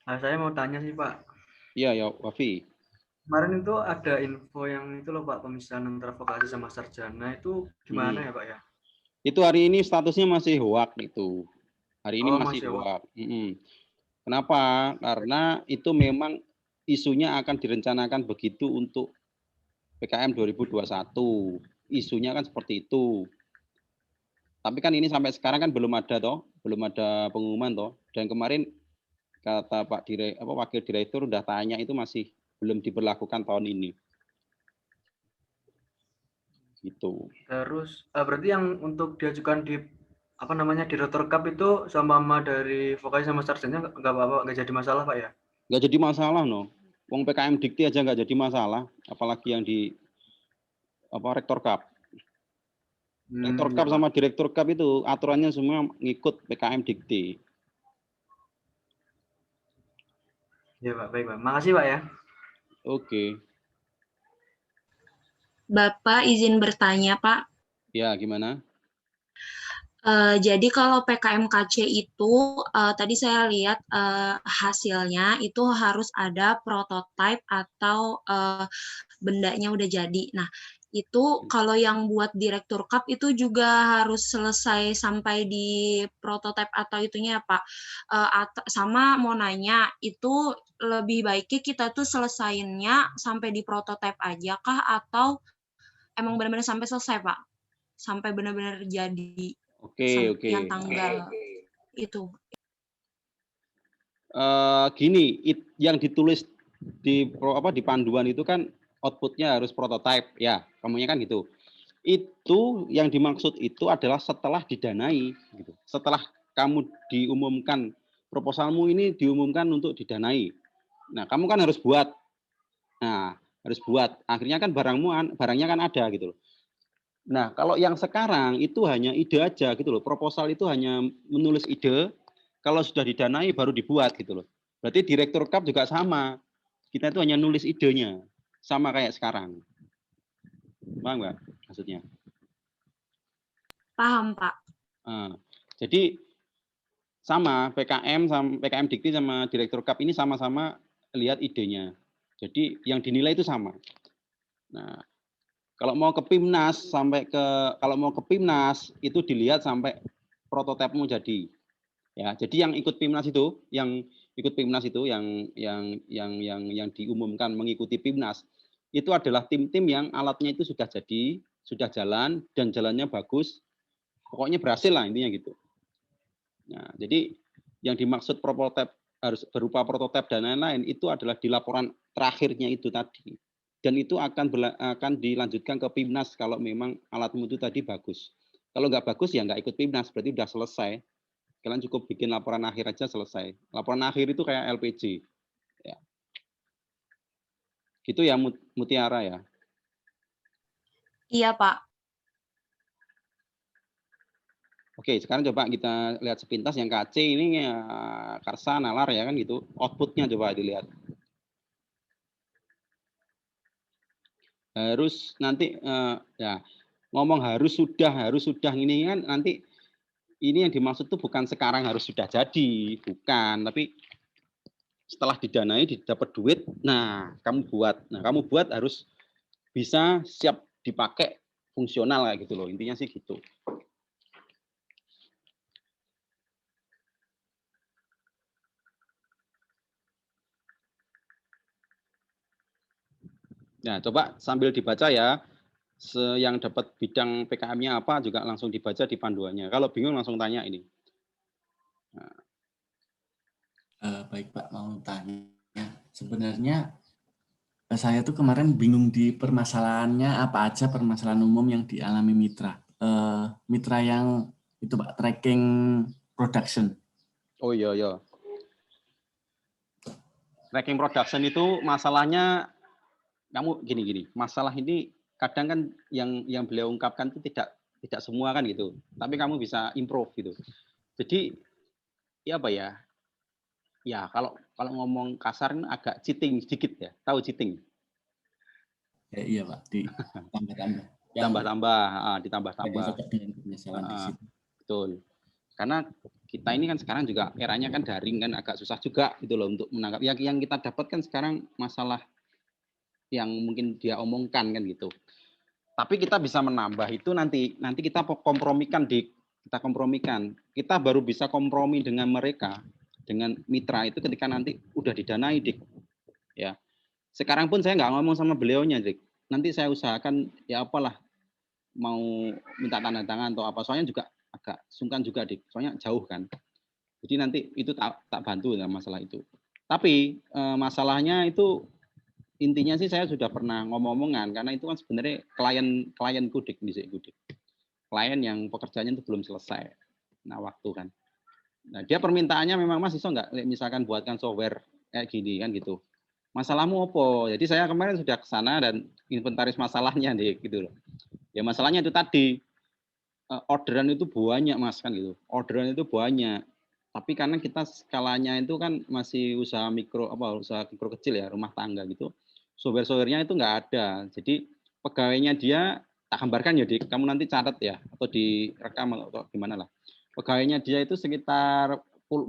Nah, saya mau tanya sih Pak. Iya, ya, Wafi. Kemarin itu ada info yang itu loh Pak, pemisahan antara vokasi sama sarjana itu gimana ya Pak ya? Itu hari ini statusnya masih hoak itu. Hari ini masih hoak. Kenapa? Karena itu memang isunya akan direncanakan begitu untuk PKM 2021. Isunya kan seperti itu. Tapi kan ini sampai sekarang kan belum ada toh, belum ada pengumuman toh. Dan kemarin kata Wakil Direktur udah tanya itu masih belum diberlakukan tahun ini. Gitu. Terus berarti yang untuk diajukan di Direktur Cup itu sama dari vokasi sama sarjana nggak apa-apa, nggak jadi masalah Pak ya? Nggak jadi masalah no. Wong PKM Dikti aja nggak jadi masalah, apalagi yang di Rektor Cup. Rektor Cup sama Direktur Cup itu aturannya semua ngikut PKM Dikti. Ya Pak, baik Pak. Makasih Pak ya. Oke. Bapak izin bertanya Pak. Ya, gimana? Jadi kalau PKMKC itu tadi saya lihat hasilnya itu harus ada prototipe atau bendanya udah jadi. Nah, itu kalau yang buat Direktur Cup itu juga harus selesai sampai di prototipe atau itunya Pak. Sama mau nanya, itu lebih baiknya kita tuh selesainnya sampai di prototipe aja kah atau emang benar-benar sampai selesai Pak? Sampai benar-benar jadi. Oke. Yang tanggal itu. Gini, yang ditulis di panduan itu kan outputnya harus prototipe ya, kamunya kan gitu. Itu yang dimaksud itu adalah setelah didanai, gitu. Setelah kamu diumumkan proposalmu ini diumumkan untuk didanai. Nah, kamu kan harus buat Nah, harus buat. Akhirnya kan barangnya kan ada gitu loh. Nah, kalau yang sekarang itu hanya ide aja gitu loh. Proposal itu hanya menulis ide, kalau sudah didanai baru dibuat gitu loh. Berarti direktur KAP juga sama. Kita itu hanya nulis idenya. Sama kayak sekarang. Paham nggak maksudnya? Paham, Pak. Nah, jadi sama PKM Dikti sama direktur KAP ini sama-sama lihat idenya. Jadi yang dinilai itu sama. Nah, kalau mau ke Pimnas itu dilihat sampai prototipemu jadi. Ya, jadi yang ikut Pimnas itu, yang diumumkan mengikuti Pimnas itu adalah tim-tim yang alatnya itu sudah jadi, sudah jalan dan jalannya bagus. Pokoknya berhasil lah intinya gitu. Nah, jadi yang dimaksud prototip harus berupa prototip dan lain-lain itu adalah di laporan terakhirnya itu tadi. Dan itu akan dilanjutkan ke Pimnas kalau memang alatmu itu tadi bagus. Kalau nggak bagus ya nggak ikut Pimnas, berarti udah selesai. Kalian cukup bikin laporan akhir aja selesai. Laporan akhir itu kayak LPG. Ya. Gitu ya Mutiara ya. Iya, Pak. Oke, sekarang coba kita lihat sepintas yang KC ini ya, Karsa, Nalar ya kan gitu. Outputnya coba dilihat. Harus nanti ya ngomong harus sudah ini kan nanti ini yang dimaksud tuh bukan sekarang harus sudah jadi, bukan, tapi setelah didanai didapat duit, nah kamu buat harus bisa siap dipakai fungsional kayak gitu loh, intinya sih gitu. Nah, coba sambil dibaca ya, yang dapat bidang PKM-nya apa juga langsung dibaca di panduannya. Kalau bingung langsung tanya ini. Nah. Baik Pak, mau tanya. Sebenarnya saya tuh kemarin bingung di permasalahannya apa aja permasalahan umum yang dialami mitra. Mitra yang itu Pak, tracking production. Oh iya. Tracking production itu masalahnya kamu gini, masalah ini kadang kan yang beliau ungkapkan itu tidak semua kan gitu, tapi kamu bisa improve gitu. Jadi ya apa ya? Ya kalau ngomong kasar agak cheating sedikit ya, tahu cheating? Ya, iya Pak, ditambah-tambah. Ditambah-tambah. Betul. Karena kita ini kan sekarang juga eranya kan daring kan agak susah juga gitu loh untuk menangkap. Yang kita dapatkan sekarang masalah yang mungkin dia omongkan kan gitu. Tapi kita bisa menambah itu nanti kita kompromikan Kita baru bisa kompromi dengan mereka, dengan mitra itu ketika nanti udah didanai Dik. Ya. Sekarang pun saya nggak ngomong sama beliaunya Dik. Nanti saya usahakan ya apalah mau minta tanda tangan atau apa. Soalnya juga agak sungkan juga Dik. Soalnya jauh kan. Jadi nanti itu tak bantu dalam masalah itu. Tapi masalahnya itu intinya sih saya sudah pernah ngomong-ngomongan karena itu kan sebenarnya klien Dik. Klien yang pekerjaannya itu belum selesai. Nah, waktu kan. Nah, dia permintaannya memang Mas iso nggak misalkan buatkan software kayak gini kan gitu. Masalahmu apa? Jadi saya kemarin sudah ke sana dan inventaris masalahnya Dik gitu loh. Ya masalahnya itu tadi orderan itu banyak Mas kan gitu. Orderan itu banyak. Tapi karena kita skalanya itu kan masih usaha usaha mikro kecil ya, rumah tangga gitu. Software-softwarenya itu nggak ada. Jadi pegawainya dia tak gambarkan ya Dik, kamu nanti catat ya atau direkam atau gimana lah. Pegawainya dia itu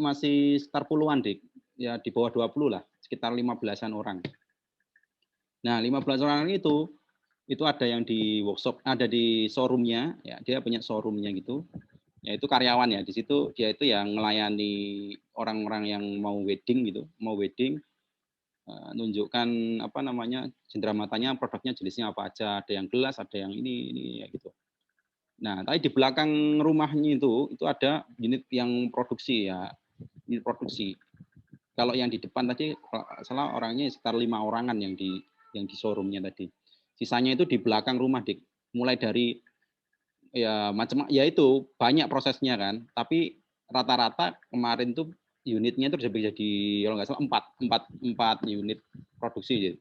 masih sekitar puluhan Dik. Ya di bawah 20 lah, sekitar 15-an orang. Nah, 15 orang itu ada yang di workshop, ada di showroomnya, ya dia punya showroomnya gitu. Ya itu karyawan ya, di situ dia itu yang melayani orang-orang yang mau wedding gitu, nunjukkan apa namanya cenderamata produknya jenisnya apa aja, ada yang gelas, ada yang ini ya gitu. Nah, tapi di belakang rumahnya itu ada unit yang produksi ya, unit produksi. Kalau yang di depan tadi salah orangnya sekitar 5 orangan yang di showroomnya tadi. Sisanya itu di belakang rumah Dik. Mulai dari ya macam ya itu banyak prosesnya kan. Tapi rata-rata kemarin tuh unitnya itu jadi kalau nggak salah 4 unit produksi.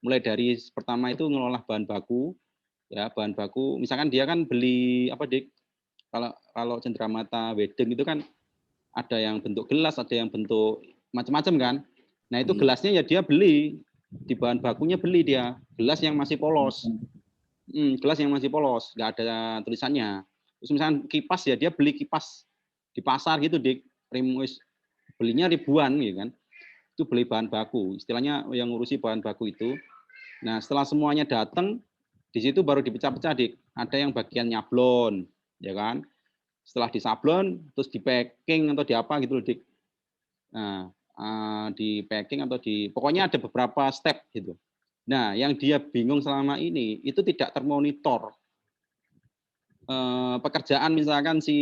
Mulai dari pertama itu ngelola bahan baku, ya bahan baku. Misalkan dia kan beli apa Dik? Kalau cenderamata wedding itu kan ada yang bentuk gelas, ada yang bentuk macam-macam kan. Nah itu gelasnya ya dia beli di bahan bakunya, beli dia gelas yang masih polos, gelas yang masih polos, nggak ada tulisannya. Terus misalkan kipas ya dia beli kipas di pasar gitu Dik, belinya ribuan gitu kan. Itu beli bahan baku, istilahnya yang ngurusi bahan baku itu. Nah setelah semuanya datang, di situ baru dipecah-pecah Dik. Ada yang bagian nyablon, ya kan. Setelah disablon, terus di packing atau di apa gitu loh Dik. Nah, di packing atau pokoknya ada beberapa step gitu. Nah, yang dia bingung selama ini itu tidak termonitor. Pekerjaan misalkan si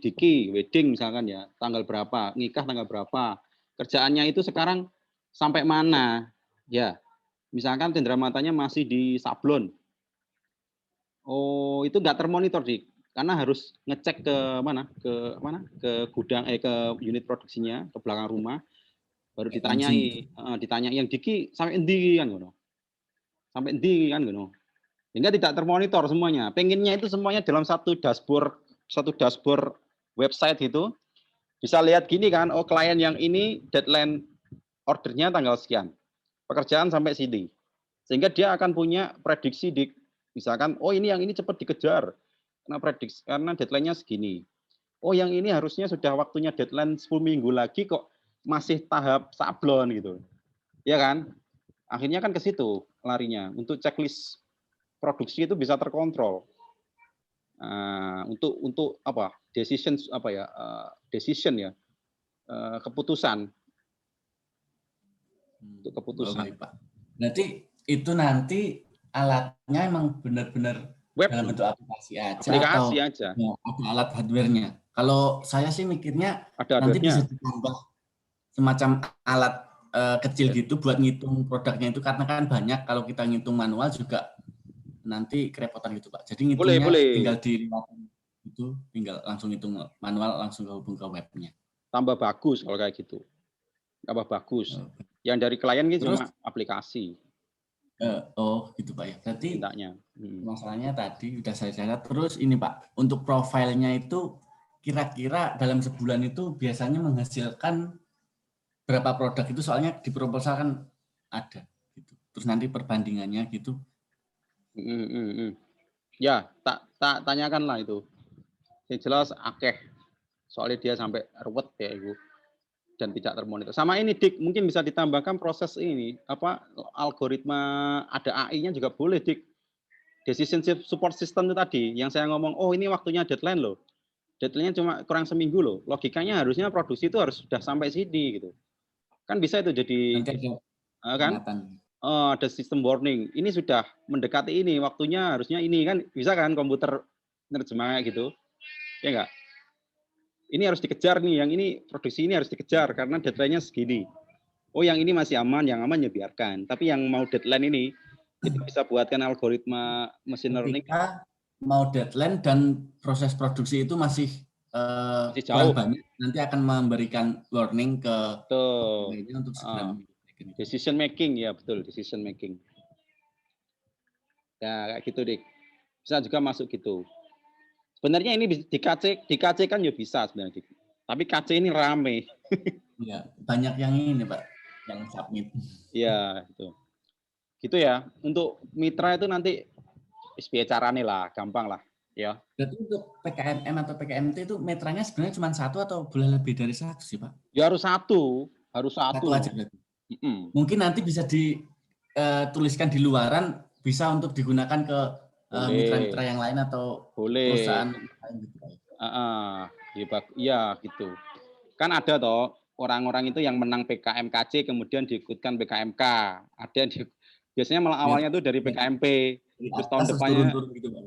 Diki wedding misalkan ya, tanggal berapa, nikah tanggal berapa, kerjaannya itu sekarang sampai mana, ya. Misalkan cenderamata-nya masih di sablon. Oh, itu nggak termonitor Dik, karena harus ngecek ke ke gudang, ke unit produksinya, ke belakang rumah, baru ditanyai, yang Diki sampai endi kan ngono, sampai endi kan ngono. Sehingga tidak termonitor semuanya. Pengennya itu semuanya dalam satu dashboard website itu bisa lihat gini kan, oh klien yang ini deadline ordernya tanggal sekian, pekerjaan sampai sini, sehingga dia akan punya prediksi Dik. Misalkan, oh ini yang ini cepat dikejar karena deadline-nya segini. Oh yang ini harusnya sudah waktunya deadline 10 minggu lagi kok masih tahap sablon gitu. Ya kan? Akhirnya kan ke situ larinya. Untuk checklist produksi itu bisa terkontrol. Untuk apa? Decision ya. Keputusan. Untuk keputusan. Pak. Berarti itu nanti alatnya emang benar-benar dalam bentuk aplikasi aja atau ada alat hardware-nya. Kalau saya sih mikirnya ada nanti bisa ditambah semacam alat kecil gitu buat ngitung produknya itu, karena kan banyak kalau kita ngitung manual juga nanti kerepotan gitu Pak. Jadi ngitungnya tinggal itu tinggal langsung ngitung manual, langsung hubung ke webnya. Tambah bagus kalau kayak gitu. Tambah bagus. Yang dari klien ini cuma aplikasi. Oh gitu Pak ya. Berarti masalahnya tadi udah saya catat. Terus ini Pak, untuk profilnya itu kira-kira dalam sebulan itu biasanya menghasilkan berapa produk itu, soalnya di proposal kan ada gitu. Terus nanti perbandingannya gitu. Ya, tak tanyakanlah itu. Yang jelas akeh. Soalnya dia sampai ruwet ya Ibu. Dan tidak termonitor. Sama ini Dik, mungkin bisa ditambahkan proses ini, algoritma, ada AI-nya juga boleh Dik. Decision support system itu tadi, yang saya ngomong, oh ini waktunya deadline loh. Deadline-nya cuma kurang seminggu loh. Logikanya harusnya produksi itu harus sudah sampai sini gitu. Kan bisa itu jadi, kan? Ada sistem warning. Ini sudah mendekati ini, waktunya harusnya ini kan, bisa kan komputer nerjemah gitu, ya enggak? Ini harus dikejar nih, yang ini produksi ini harus dikejar karena deadline-nya segini. Oh yang ini masih aman, yang aman ya biarkan. Tapi yang mau deadline ini, itu bisa buatkan algoritma machine learning. Ketika mau deadline dan proses produksi itu masih jauh, banyak, nanti akan memberikan warning ke ini untuk segera decision making, ya betul, decision making. Ya kayak gitu Dik. Bisa juga masuk gitu. Sebenarnya ini di KC kan ya bisa sebenarnya Dik. Tapi KC ini rame. Ya, banyak yang ini Pak, yang submit. Iya, itu. Gitu ya. Untuk mitra itu nanti SPA caranya lah, gampang lah, ya. Berarti untuk PKMM atau PKMT itu mitranya sebenarnya cuma satu atau boleh lebih dari satu sih Pak? Ya harus satu Satu aja berarti. Mungkin nanti bisa dituliskan di luaran, bisa untuk digunakan ke mitra-mitra yang lain atau perusahaan lain gitu Pak. Iya gitu. Kan ada toh orang-orang itu yang menang PKMKC kemudian diikutkan PKMK. Ada yang biasanya malah awalnya tuh dari PKMP. Terus tahun depannya gitu,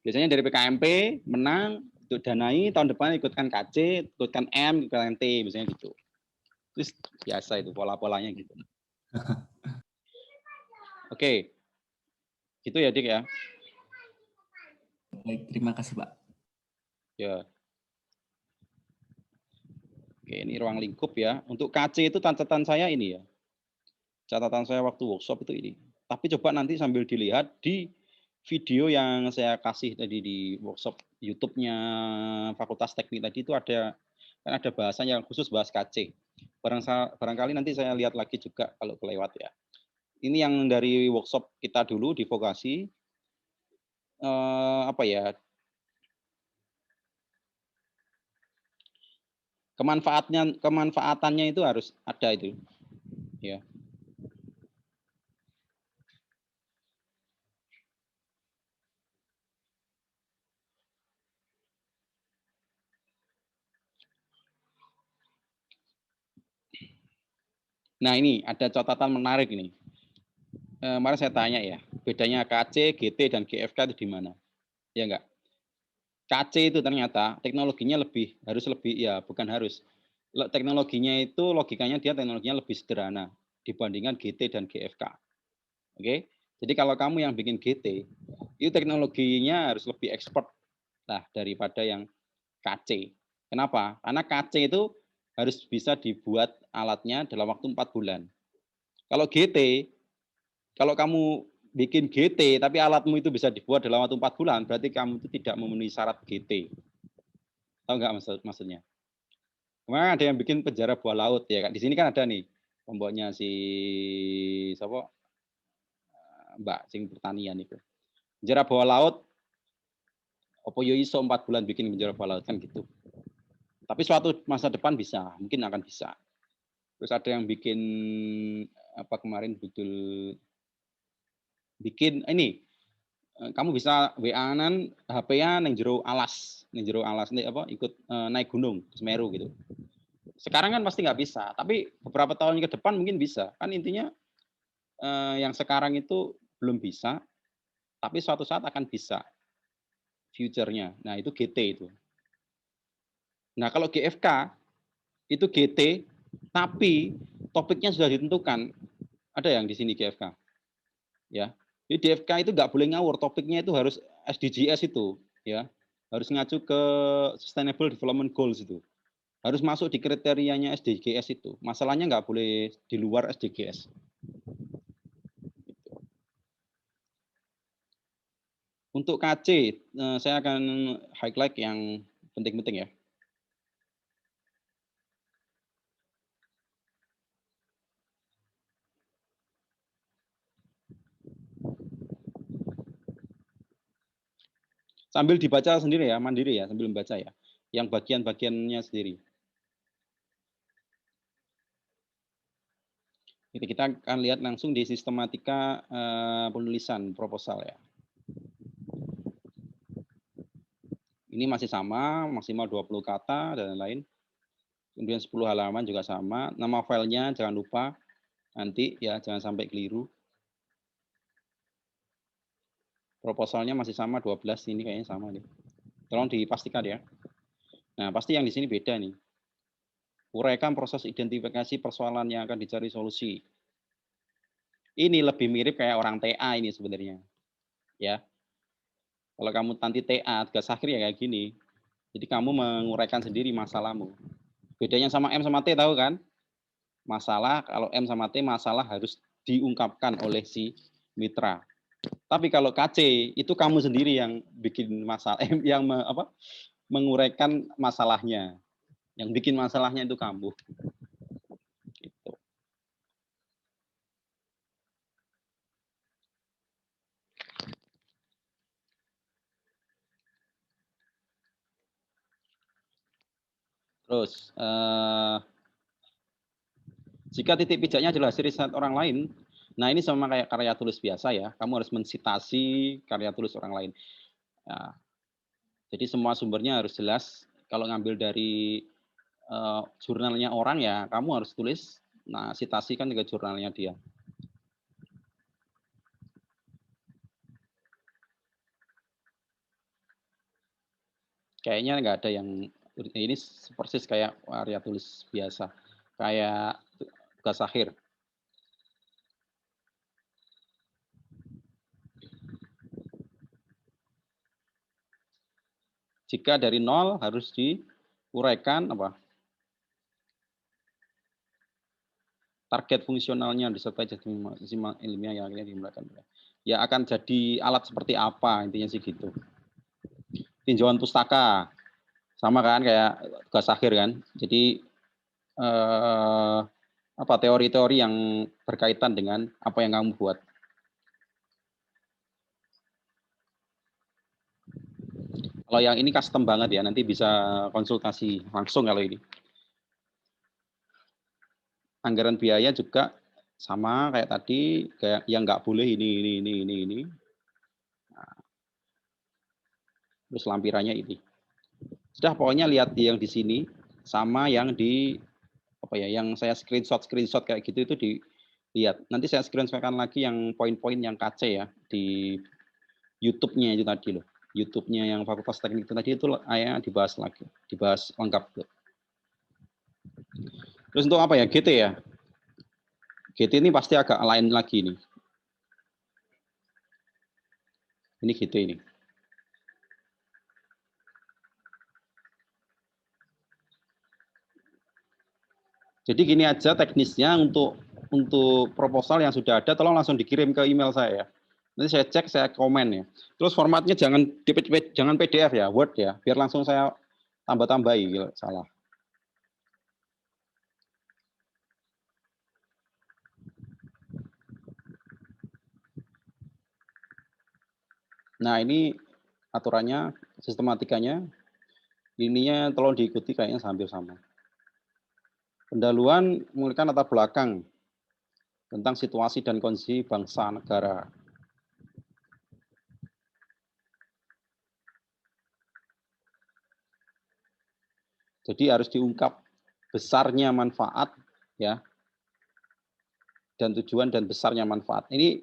biasanya dari PKMP menang, untuk danai, tahun depan ikutkan KC, ikutkan M, ikutkan T, biasanya gitu. Terus biasa itu pola-polanya gitu. Oke. Gitu ya Dik ya. Baik, terima kasih Pak. Ya. Oke, ini ruang lingkup ya. Untuk KC itu catatan saya ini ya. Catatan saya waktu workshop itu ini. Tapi coba nanti sambil dilihat di video yang saya kasih tadi di workshop YouTube-nya Fakultas Teknik tadi itu ada kan ada bahasan yang khusus bahas KC. Barangkali nanti saya lihat lagi juga kalau kelewat ya. Ini yang dari workshop kita dulu di vokasi apa ya? Kemanfaatannya itu harus ada itu. Ya. Nah, ini ada catatan menarik ini. Kemarin saya tanya ya, bedanya KC, GT, dan GFK itu di mana? Ya enggak? KC itu ternyata teknologinya harus lebih, ya bukan harus. Teknologinya itu, logikanya dia teknologinya lebih sederhana dibandingkan GT dan GFK. Oke? Jadi kalau kamu yang bikin GT, itu teknologinya harus lebih expert lah daripada yang KC. Kenapa? Karena KC itu harus bisa dibuat alatnya dalam waktu 4 bulan. Kalau GT, kalau kamu bikin GT tapi alatmu itu bisa dibuat dalam waktu 4 bulan, berarti kamu itu tidak memenuhi syarat GT. Tahu nggak maksudnya? Kemarin ada yang bikin penjara bawah laut ya kan. Di sini kan ada nih pembuatnya si siapa? Mbak sing pertanian itu. Penjara bawah laut opo yo iso 4 bulan bikin penjara bawah laut kan gitu. Tapi suatu masa depan bisa, mungkin akan bisa. Terus ada yang bikin apa kemarin betul bikin ini kamu bisa WA-an HP-an yang jero alas nih apa ikut naik gunung Semeru gitu. Sekarang kan pasti nggak bisa, tapi beberapa tahun ke depan mungkin bisa. Kan intinya yang sekarang itu belum bisa, tapi suatu saat akan bisa future-nya. Nah, itu GT itu. Nah, kalau GFK itu GT, tapi topiknya sudah ditentukan. Ada yang di sini GFK. Ya. Jadi DFK itu nggak boleh ngawur, topiknya itu harus SDGs itu, ya. Harus ngacu ke Sustainable Development Goals itu. Harus masuk di kriterianya SDGs itu. Masalahnya nggak boleh di luar SDGs. Untuk KC, saya akan highlight yang penting-penting ya. Sambil dibaca sendiri ya, mandiri ya, sambil membaca ya. Yang bagian-bagiannya sendiri. Kita akan lihat langsung di sistematika penulisan proposal ya. Ini masih sama, maksimal 20 kata dan lain-lain. Kemudian 10 halaman juga sama. Nama filenya jangan lupa nanti ya, jangan sampai keliru. Proposalnya masih sama 12, ini kayaknya sama nih. Tolong dipastikan ya. Nah, pasti yang di sini beda nih. Uraikan proses identifikasi persoalan yang akan dicari solusi. Ini lebih mirip kayak orang TA ini sebenarnya. Ya. Kalau kamu nanti TA, tugas akhir ya kayak gini. Jadi kamu menguraikan sendiri masalahmu. Bedanya sama M sama T tahu kan? Masalah, kalau M sama T, masalah harus diungkapkan oleh si mitra. Tapi kalau KC, itu kamu sendiri yang bikin masalah, yang menguraikan masalahnya. Yang bikin masalahnya itu kamu. Gitu. Terus, jika titik pijaknya adalah hasil riset orang lain, nah ini sama kayak karya tulis biasa ya, kamu harus mensitasi karya tulis orang lain. Nah, jadi semua sumbernya harus jelas. Kalau ngambil dari jurnalnya orang ya, kamu harus tulis. Nah, sitasi kan juga jurnalnya dia. Kayaknya nggak ada yang ini persis kayak karya tulis biasa, kayak tugas akhir. Jika dari nol harus diuraikan apa? target fungsionalnya disertai jadi maksimal ilmiah yang akhirnya dimulakan. Ya akan jadi alat seperti apa intinya sih gitu. Tinjauan pustaka sama kan kayak tugas akhir kan. Jadi apa teori-teori yang berkaitan dengan apa yang kamu buat. Kalau yang ini custom banget ya, nanti bisa konsultasi langsung kalau ini. Anggaran biaya juga sama kayak tadi, kayak yang nggak boleh ini. Nah, terus lampirannya ini. Sudah pokoknya lihat yang di sini sama yang di apa ya, yang saya screenshot kayak gitu itu dilihat. Nanti saya screenshotkan lagi yang poin-poin yang KC ya di YouTube-nya itu tadi loh. YouTube-nya yang Fakultas Teknik itu tadi itu dibahas lagi, dibahas lengkap. Terus untuk apa ya, GT ya? GT ini pasti agak lain lagi nih. Ini GT ini. Jadi gini aja teknisnya untuk proposal yang sudah ada, tolong langsung dikirim ke email saya ya. Nanti saya cek, saya komen ya. Terus formatnya jangan PDF ya, Word ya, biar langsung saya tambah-tambahi gitu, salah. Nah ini aturannya, sistematikanya, ininya tolong diikuti kayaknya hampir sama. Pendahuluan memulihkan latar belakang tentang situasi dan kondisi bangsa negara. Jadi harus diungkap besarnya manfaat ya, dan tujuan dan besarnya manfaat. Ini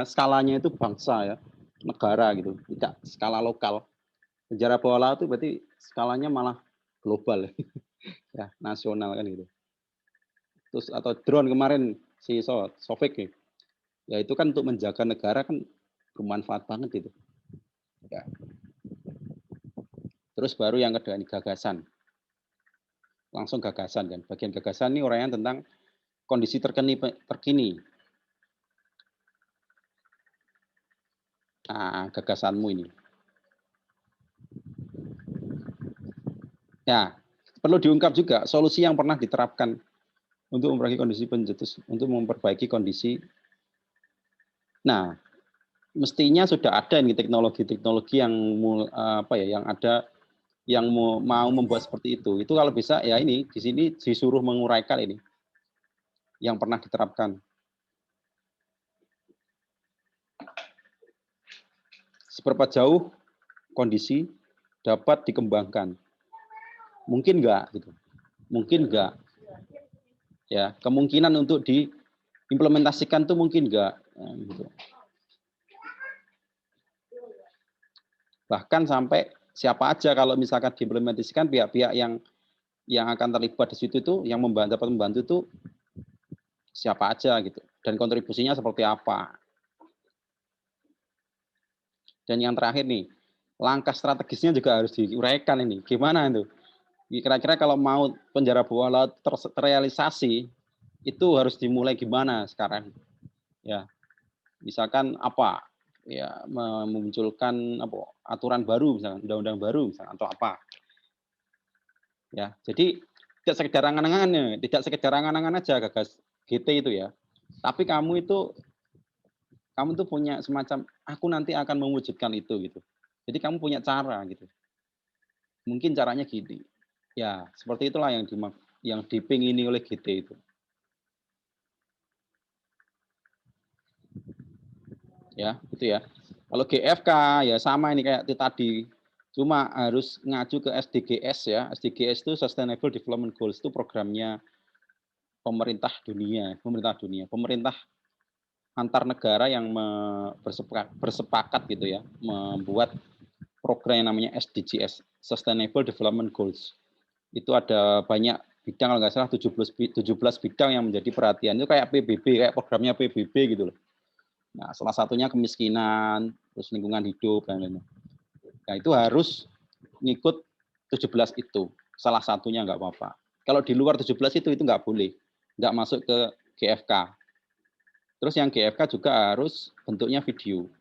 skalanya itu bangsa ya, negara gitu, tidak skala lokal. Sejarah bawah laut itu berarti skalanya malah global ya, nasional kan gitu. Terus atau drone kemarin si Sofik ya itu kan untuk menjaga negara kan bermanfaat banget itu. Ya. Terus baru yang kedua ini gagasan. Langsung gagasan kan. Bagian gagasan ini uraian tentang kondisi terkini. Nah, gagasanmu ini. Ya, perlu diungkap juga solusi yang pernah diterapkan untuk memperbaiki kondisi pencetus, untuk memperbaiki kondisi. Nah, mestinya sudah ada ini teknologi-teknologi yang apa ya, yang ada yang mau membuat seperti itu. Itu kalau bisa ya ini di sini disuruh menguraikan ini yang pernah diterapkan. Seberapa jauh kondisi dapat dikembangkan? Mungkin enggak gitu. Mungkin enggak. Ya, kemungkinan untuk diimplementasikan tuh mungkin enggak gitu. Bahkan sampai siapa aja kalau misalkan diimplementasikan, pihak-pihak yang akan terlibat di situ itu, yang dapat membantu itu siapa aja gitu, dan kontribusinya seperti apa. Dan yang terakhir nih, langkah strategisnya juga harus diuraikan ini. Gimana itu? Kira-kira kalau mau penjara bawah laut terrealisasi, itu harus dimulai gimana sekarang? Ya, misalkan apa? Ya, memunculkan apa? Aturan baru, misalkan undang-undang baru, misalkan, atau apa? Ya, jadi tidak sekedar angan-angan aja gagas GT itu ya. Tapi kamu tuh punya semacam aku nanti akan mewujudkan itu gitu. Jadi kamu punya cara gitu. Mungkin caranya gini. Ya, seperti itulah yang dipingini oleh GT itu. Ya, gitu ya. Kalau GFK ya sama ini kayak tadi. Cuma harus ngacu ke SDGs ya. SDGs itu Sustainable Development Goals, itu programnya pemerintah dunia, pemerintah antar negara yang bersepakat gitu ya, membuat program yang namanya SDGs, Sustainable Development Goals. Itu ada banyak bidang, kalau nggak salah 17 bidang yang menjadi perhatian. Itu kayak PBB, kayak programnya PBB gitu loh. Nah, salah satunya kemiskinan, terus lingkungan hidup, dan lain-lain. Nah, itu harus ngikut 17 itu. Salah satunya nggak apa-apa. Kalau di luar 17 itu nggak boleh. nggak masuk ke GFK. Terus yang GFK juga harus bentuknya video.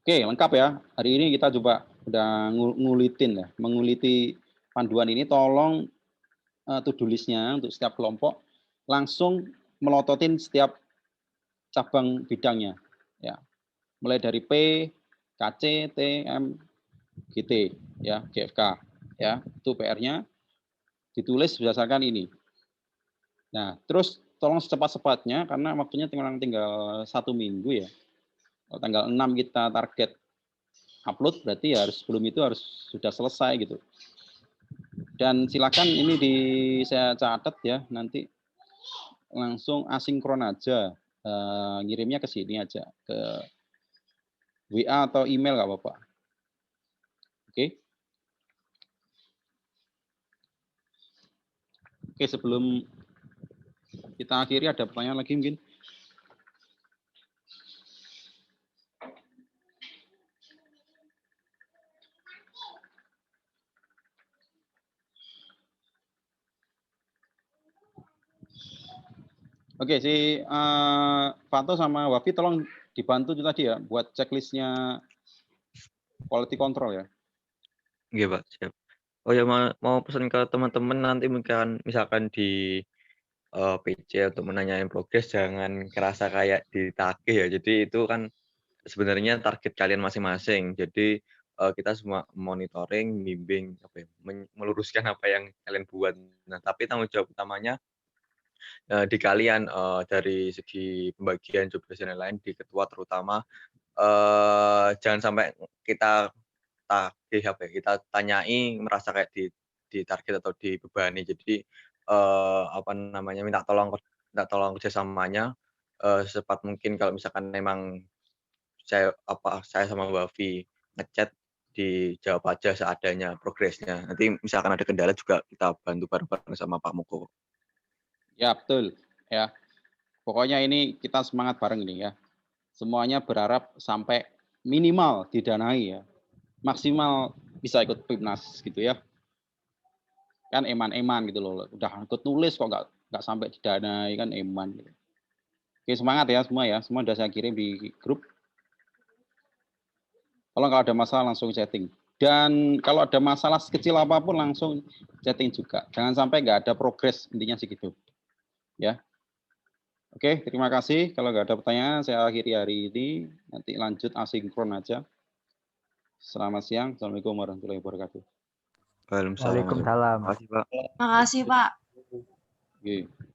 Oke, lengkap ya. Hari ini kita coba udah menguliti panduan ini. Tolong to-do list-nya untuk setiap kelompok langsung melototin setiap cabang bidangnya. Ya, mulai dari P, KC, T, M, GT, ya, GFK. Ya, itu PR-nya ditulis berdasarkan ini. Nah, terus tolong secepat-cepatnya karena waktunya tinggal 1 minggu ya. Kalau tanggal 6 kita target upload, berarti ya sebelum itu harus sudah selesai gitu. Dan silakan ini saya catat ya, nanti langsung asinkron aja, ngirimnya ke sini aja, ke WA atau email nggak apa-apa. Oke. Oke, sebelum kita akhiri ada pertanyaan lagi mungkin? Oke, si Fanto sama Wafi tolong dibantu itu tadi ya buat checklistnya quality control ya. Iya Pak, siap. Oh ya mau pesan ke teman-teman nanti misalkan di PC untuk menanyain progres jangan kerasa kayak ditagih ya. Jadi itu kan sebenarnya target kalian masing-masing. Jadi kita semua monitoring, bimbing, meluruskan apa yang kalian buat. Nah, tapi tanggung jawab utamanya di kalian dari segi pembagian job desk dan lain-lain di ketua terutama jangan sampai kita kita tanyai merasa kayak di target atau dibebani. Jadi minta tolong kerjasamanya secepat mungkin. Kalau misalkan memang saya sama Wafi ngechat dijawab aja seadanya progresnya. Nanti misalkan ada kendala juga kita bantu bareng-bareng sama Pak Muko. Ya, betul. Ya. Pokoknya ini kita semangat bareng ini ya. Semuanya berharap sampai minimal didanai ya. Maksimal bisa ikut PIMNAS gitu ya. Kan eman-eman gitu loh. Udah ikut nulis kok nggak sampai didanai kan eman gitu. Oke, semangat ya semua ya. Semua udah saya kirim di grup. Kalau ada masalah langsung chatting. Dan kalau ada masalah sekecil apapun langsung chatting juga. Jangan sampai nggak ada progres, intinya segitu. Ya. Oke, terima kasih. Kalau nggak ada pertanyaan, saya akhiri hari ini. Nanti lanjut asinkron aja. Selamat siang. Assalamualaikum warahmatullahi wabarakatuh. Waalaikumsalam. Waalaikumsalam. Terima kasih Pak. Makasih Pak. Oke.